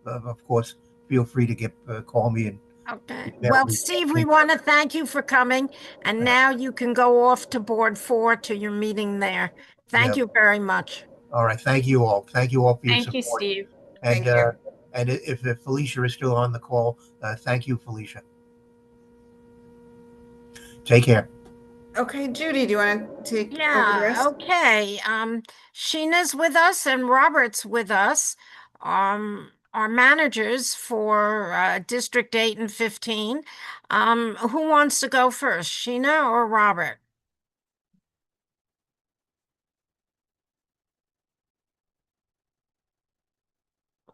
of course, feel free to call me. And okay. Well, Steve, we want to thank you for coming, and now you can go off to board 4 to your meeting there. Thank Yeah. you very much. All right. Thank you all. Thank you all for your Thank you, support. Steve. And Thank you. if Felicia is still on the call, thank you, Felicia. Take care. Okay, Judy, do you want to take over the Yeah, rest? okay. Sheena's with us and Robert's with us. Our managers for District 8 and 15. Who wants to go first, Sheena or Robert?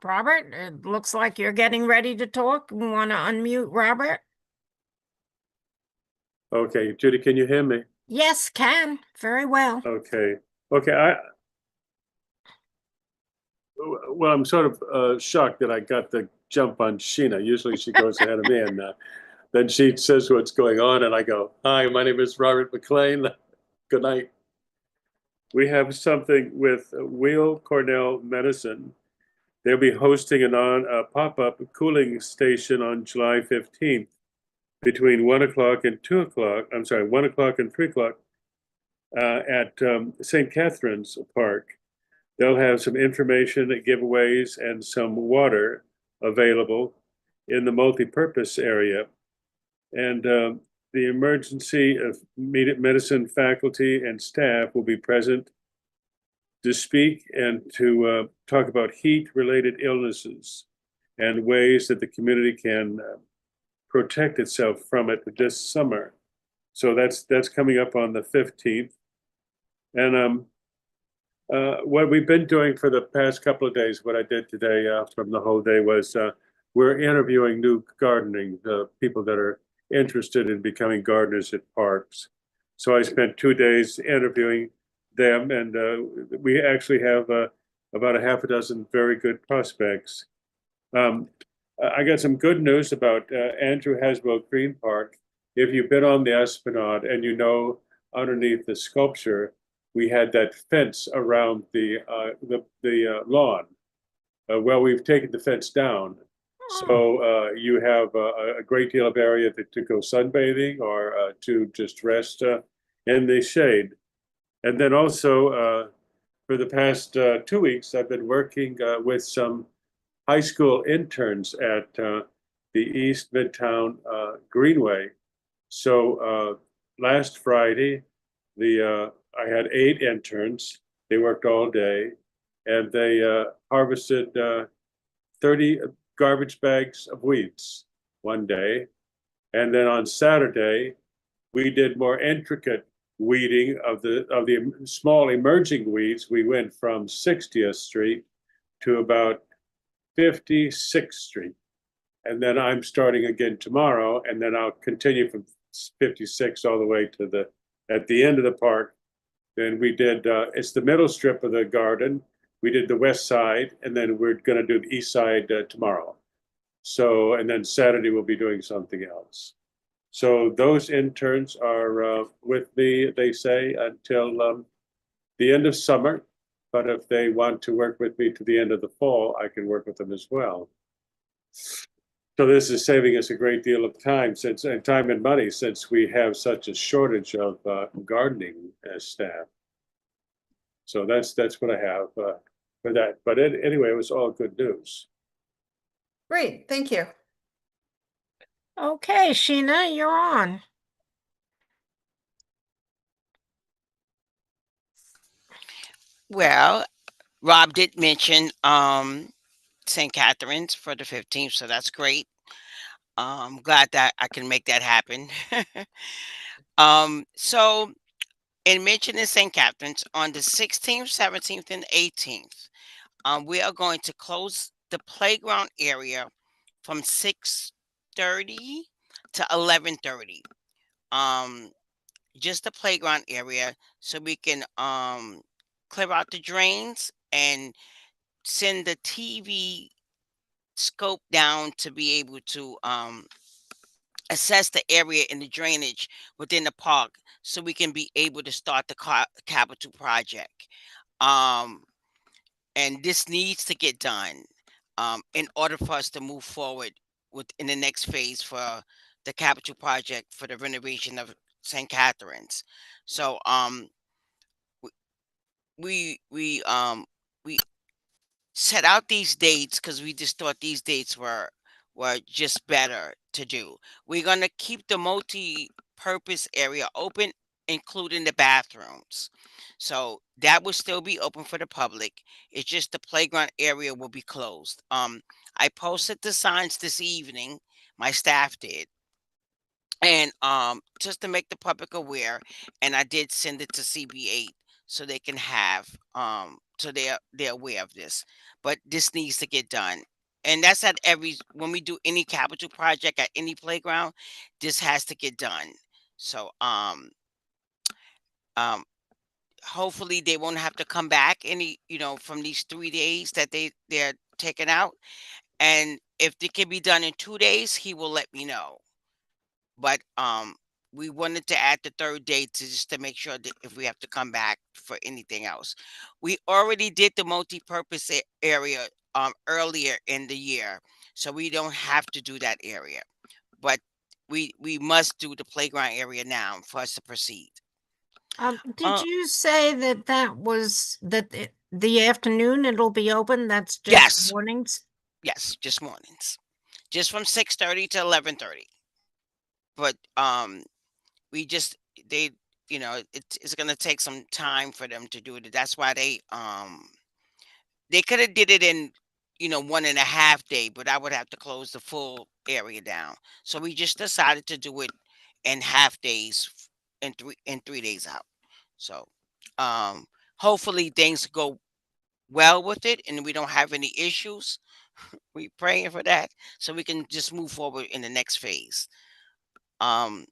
Robert, it looks like you're getting ready to talk. We want to unmute Robert? Okay, Judy, can you hear me? Yes, can. Very well. Okay. Okay, well, I'm sort of shocked that I got the jump on Sheena. Usually she goes ahead of me, and then she says what's going on, and I go, "Hi, my name is Robert McLean. Good night." We have something with Weill Cornell Medicine. They'll be hosting a pop-up cooling station on July 15th between 1 o'clock and 2 o'clock. I'm sorry, 1 o'clock and 3 o'clock at St. Catherine's Park. They'll have some information, giveaways, and some water available in the multi-purpose area. And the emergency of medicine faculty and staff will be present to speak and to talk about heat-related illnesses and ways that the community can protect itself from it this summer. So that's coming up on the 15th. And what we've been doing for the past couple of days, what I did today from the whole day was we're interviewing new gardening people that are interested in becoming gardeners at parks. So I spent 2 days interviewing them, and we actually have about a half a dozen very good prospects. I got some good news about Andrew Haswell Green Park. If you've been on the Esplanade and you know underneath the sculpture, we had that fence around the lawn. Well, we've taken the fence down, so you have a great deal of area to go sunbathing or to just rest in the shade. And then also, for the past 2 weeks, I've been working with some high school interns at the East Midtown Greenway. So last Friday, I had 8 interns. They worked all day, and they harvested 30 garbage bags of weeds one day. And then on Saturday, we did more intricate weeding of the small emerging weeds. We went from 60th Street to about 56th Street. And then I'm starting again tomorrow, and then I'll continue from 56 all the way to at the end of the park. Then we did, it's the middle strip of the garden. We did the west side, and then we're going to do the east side tomorrow. So, and then Saturday we'll be doing something else. So those interns are with me, they say, until the end of summer. But if they want to work with me to the end of the fall, I can work with them as well. So this is saving us a great deal of time and time and money, since we have such a shortage of gardening staff. So that's what I have for that. But anyway, it was all good news. Great, thank you. Okay, Sheena, you're on. Well, Rob did mention St. Catherine's for the 15th, so that's great. I'm glad that I can make that happen. So in mentioning St. Catherine's on the 16th, 17th, and 18th, we are going to close the playground area from 6:30 to 11:30. Just the playground area, so we can clear out the drains and send the TV scope down to be able to assess the area and the drainage within the park, so we can be able to start the capital project. Um, and this needs to get done in order for us to move forward in the next phase for the capital project for the renovation of St. Catherine's. So we set out these dates because we just thought these dates were just better to do. We're gonna keep the multi-purpose area open, including the bathrooms. So that will still be open for the public. It's just the playground area will be closed. I posted the signs this evening. My staff did, and just to make the public aware, and I did send it to CB8 so they can have so they're aware of this. But this needs to get done. And that's at every when we do any capital project at any playground, this has to get done. So um hopefully they won't have to come back any, from these 3 days that they're taking out. And if it can be done in 2 days, he will let me know. But we wanted to add the third day to just to make sure that if we have to come back for anything else. We already did the multi-purpose area earlier in the year, so we don't have to do that area. But we must do the playground area now for us to proceed. Did Uh, you say that was the afternoon it'll be open? That's just yes, mornings? yes, just mornings, just from 6:30 to 11:30. But we just they it's going to take some time for them to do it. That's why they could have did it in 1.5 day, but I would have to close the full area down. So we just decided to do it in half days, in 3 days out. So hopefully things go well with it and we don't have any issues. We praying for that so we can just move forward in the next phase. um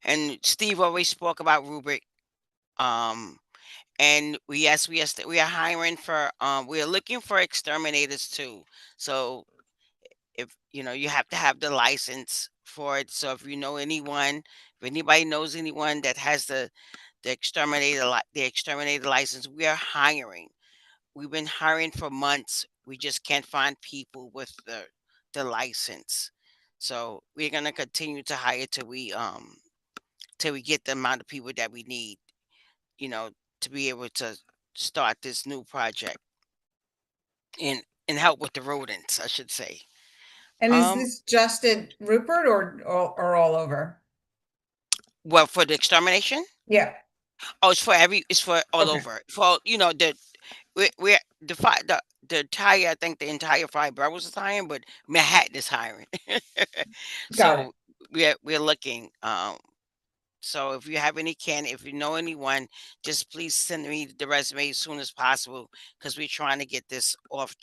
and Steve always spoke about rubric. Um, and we are hiring for we are looking for exterminators too. So if you have to have the license for it. So if you know anyone, if anybody knows anyone that has the exterminator license, we are hiring. We've been hiring for months. We just can't find people with the license. So we're gonna continue to hire till we get the amount of people that we need, you know, to be able to start this new project and help with the rodents, I should say. And is Um, this just at Rupert or all over? well, for the extermination, Yeah. oh, it's for all Okay. over. For we're the entire, I think the entire five boroughs is hiring, but Manhattan is hiring. Got it. So we're looking. So if you know anyone, just please send me the resume as soon as possible because we're trying to get this off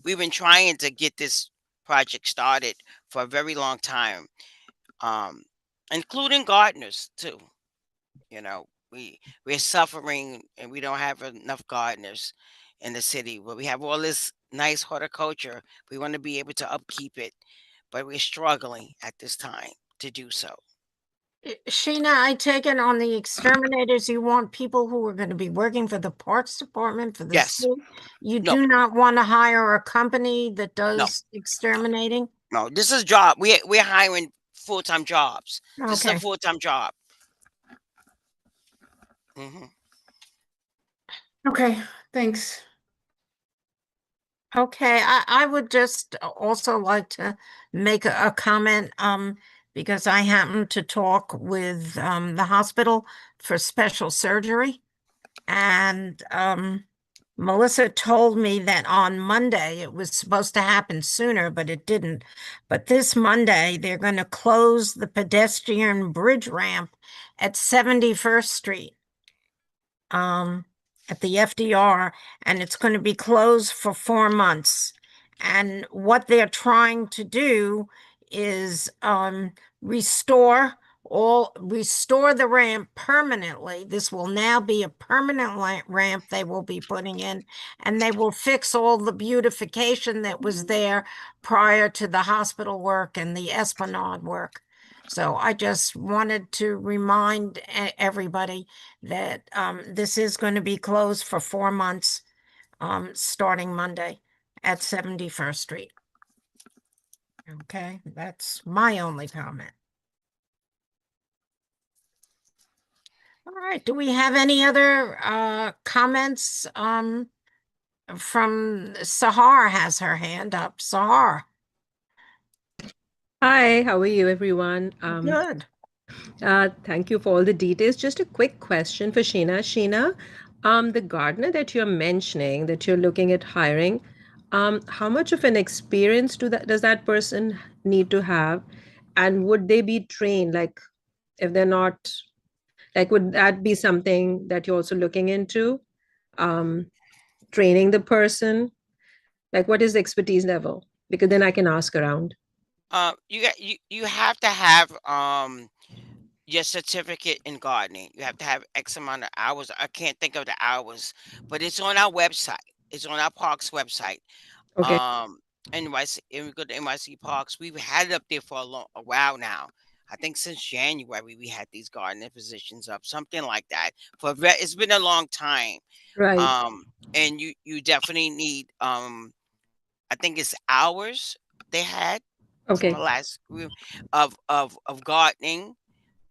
we've been trying to get this project started for a very long time, um, including gardeners too. You know, we're suffering and we don't have enough gardeners in the city. But we have all this nice horticulture. We want to be able to upkeep it, but we're struggling at this time to do so. Sheena, I take it on the exterminators, you want people who are going to be working for the Parks Department for the Yes. city. You No. do not want to hire a company that No. does exterminating? No. This is job. We're hiring full-time jobs. This is a Okay. full-time job. Hmm. Okay, thanks. Okay, I would just also like to make a comment, because I happened to talk with the hospital for special surgery. And Melissa told me that on Monday it was supposed to happen sooner, but it didn't. But this Monday, they're going to close the pedestrian bridge ramp at 71st Street. At the FDR, and it's going to be closed for 4 months. And what they're trying to do is restore the ramp permanently. This will now be a permanent ramp they will be putting in, and they will fix all the beautification that was there prior to the hospital work and the Esplanade work. So I just wanted to remind everybody that this is going to be closed for 4 months, starting Monday at 71st Street. Okay, that's my only comment. All right. Do we have any other comments? From Sahar has her hand up. Sahar. Hi, how are you, everyone? Good. Thank you for all the details. Just a quick question for Sheena. Sheena, the gardener that you're mentioning, that you're looking at hiring, how much of an experience does that person need to have? And would they be trained? Like, if they're not, like, would that be something that you're also looking into? Um, Training the person? Like, what is the expertise level? Because then I can ask around. You have to have your certificate in gardening. You have to have X amount of hours. I can't think of the hours, but it's on our website. It's on our parks website. Okay, Um, NYC, and we go to NYC Parks. We've had it up there for a while now. I think since January we had these gardening positions up, something like that. It's been a long time. right. Um, and you definitely need I think it's hours they had from the Okay. last group of gardening.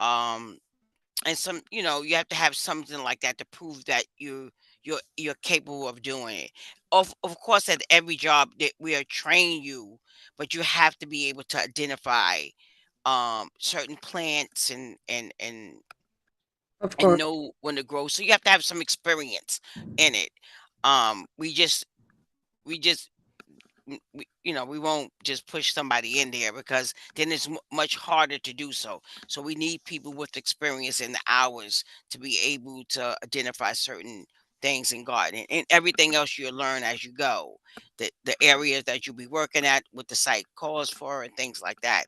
Um, and some, you have to have something like that to prove that you're capable of doing it. Of course, at every job that we are train you, but you have to be able to identify certain plants Of and course. know when to grow. So you have to have some experience in it. We just we won't just push somebody in there because then it's much harder to do so. So we need people with experience in the hours to be able to identify certain things in gardening, and everything else you'll learn as you go. The areas that you'll be working at, what the site calls for, and things like that.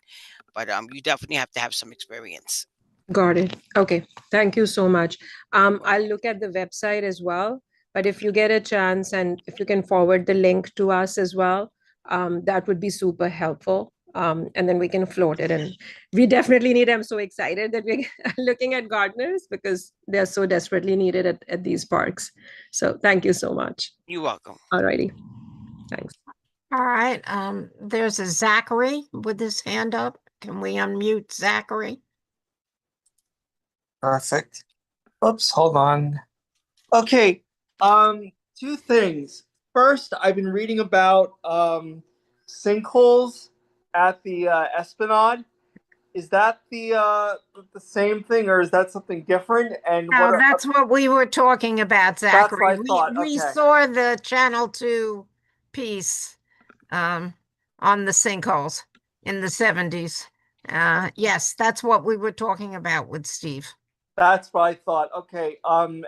But you definitely have to have some experience. Got it. Okay. Thank you so much. Well, I'll look at the website as well. But if you get a chance and if you can forward the link to us as well, that would be super helpful. And then we can float it. And we definitely need, I'm so excited that we're looking at gardeners because they're so desperately needed at these parks. So thank you so much. you're welcome. Alrighty. Thanks. All right. There's a Zachary with his hand up. Can we unmute Zachary? Perfect. Oops, hold on. Okay, two things. First, I've been reading about sinkholes at the Esplanade. Is that the same thing, or is that something different? And what No, are that's what we were talking about, that's what Zachary. I thought. We Okay, saw the Channel 2 piece on the sinkholes in the 70s. Yes, that's what we were talking about with Steve. that's what I thought. Okay,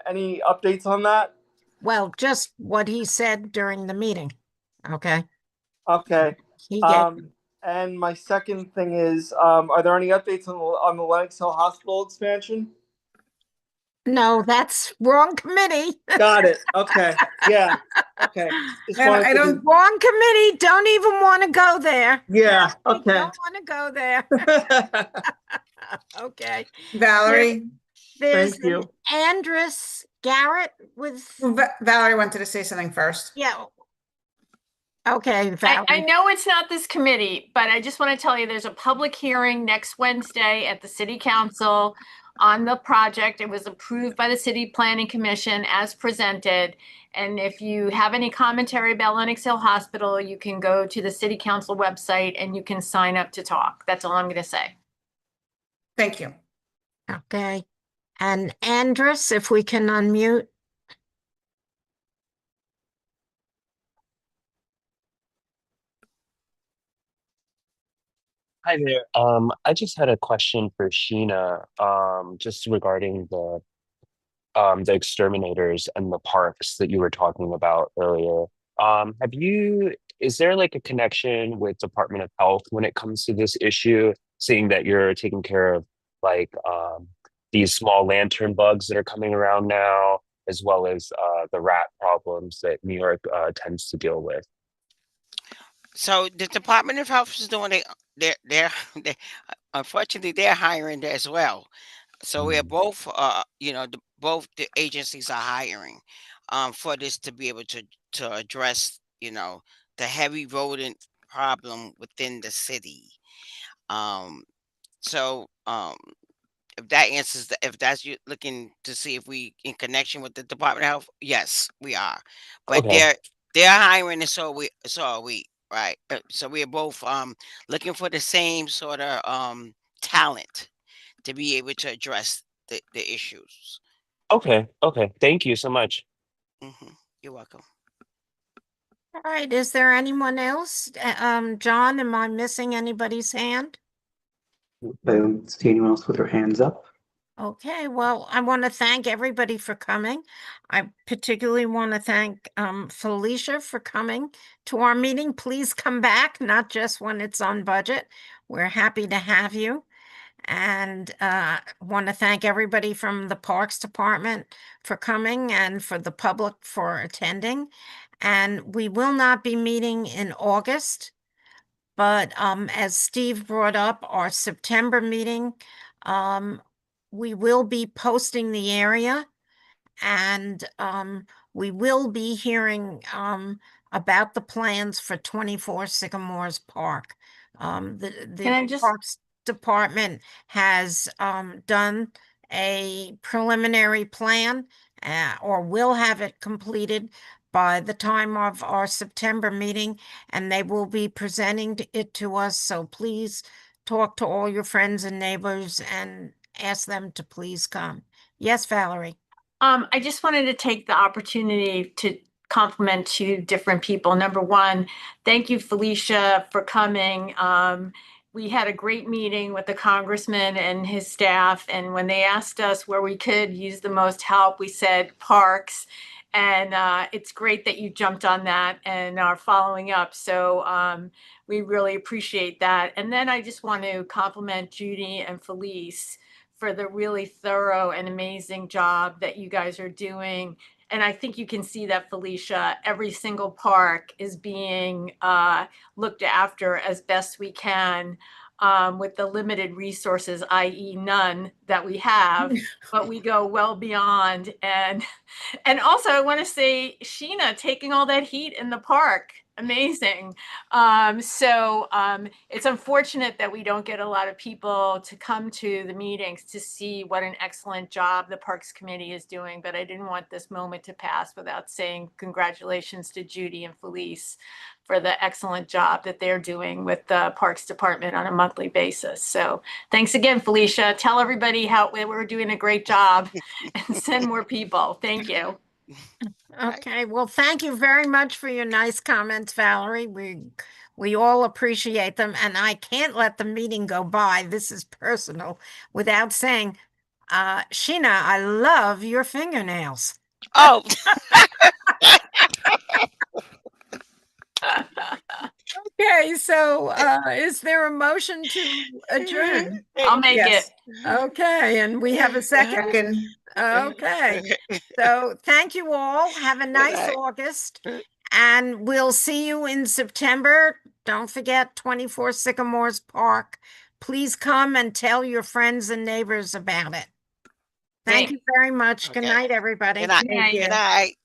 any updates on that? Well, just what he said during the meeting. Okay. Okay. He gave And my second thing is, are there any updates on the Lenox Hill Hospital expansion? No, that's wrong committee. Got it. Okay. Yeah. Okay. Just And wanted I to don't, Wrong committee. Don't even want to go there. Yeah. We Okay. don't want to go there. Okay. Valerie, There's Thank you. Andress Garrett with, Valerie wanted to say something first. yeah. Okay, I Valerie. know it's not this committee, but I just want to tell you there's a public hearing next Wednesday at the city council on the project. It was approved by the city planning commission as presented. And if you have any commentary about Lenox Hill Hospital, you can go to the city council website and you can sign up to talk. That's all I'm going to say. Thank you. Okay. And Andress, if we can unmute. Hi there. I just had a question for Sheena, just regarding the exterminators and the parks that you were talking about earlier. Is there like a connection with Department of Health when it comes to this issue, seeing that you're taking care of like these small lantern bugs that are coming around now, as well as the rat problems that New York tends to deal with? So the Department of Health is doing they unfortunately they're hiring as well. So we're both, both the agencies are hiring for this to be able to address, the heavy rodent problem within the city. Um, so if that answers if that's you looking to see if we in connection with the Department of Health, yes, we are. But Okay. they're hiring, and so are we, right? So we're both looking for the same sort of talent to be able to address the issues. Okay. Okay. Thank you so much. You're welcome. All right, is there anyone else? John, am I missing anybody's hand? I don't see anyone else with their hands up. Okay, well, I want to thank everybody for coming. I particularly want to thank Felicia for coming to our meeting. Please come back, not just when it's on budget. We're happy to have you. And want to thank everybody from the Parks Department for coming and for the public for attending. And we will not be meeting in August, but as Steve brought up, our September meeting, we will be posting the area, and we will be hearing about the plans for 24 Sycamores Park. Can I The just Parks Department has done a preliminary plan, or will have it completed by the time of our September meeting, and they will be presenting it to us. So please talk to all your friends and neighbors and ask them to please come. Yes, Valerie. I just wanted to take the opportunity to compliment two different people. Number one, thank you, Felicia, for coming. We had a great meeting with the congressman and his staff, and when they asked us where we could use the most help, we said parks. And it's great that you jumped on that and are following up. So we really appreciate that. And then I just want to compliment Judy and Felice for the really thorough and amazing job that you guys are doing. And I think you can see that, Felicia, every single park is being looked after as best we can with the limited resources, i.e. none that we have, but we go well beyond. And also I want to say, Sheena, taking all that heat in the park, amazing. It's unfortunate that we don't get a lot of people to come to the meetings to see what an excellent job the Parks Committee is doing, but I didn't want this moment to pass without saying congratulations to Judy and Felice for the excellent job that they're doing with the Parks Department on a monthly basis. So thanks again, Felicia. Tell everybody how we're doing a great job and send more people. Thank you. Okay, well, thank you very much for your nice comments, Valerie. We all appreciate them, and I can't let the meeting go by. This is personal without saying, Sheena, I love your fingernails. Oh. Okay, so is there a motion to adjourn? I'll make Yes. it. Okay, and we have a second? Second. Okay, so thank you all. Have a nice August, and we'll see you in September. Don't forget 24 Sycamores Park. Please come and tell your friends and neighbors about it. Thank you very much. Good night, everybody. Good night. Thank you. Good night.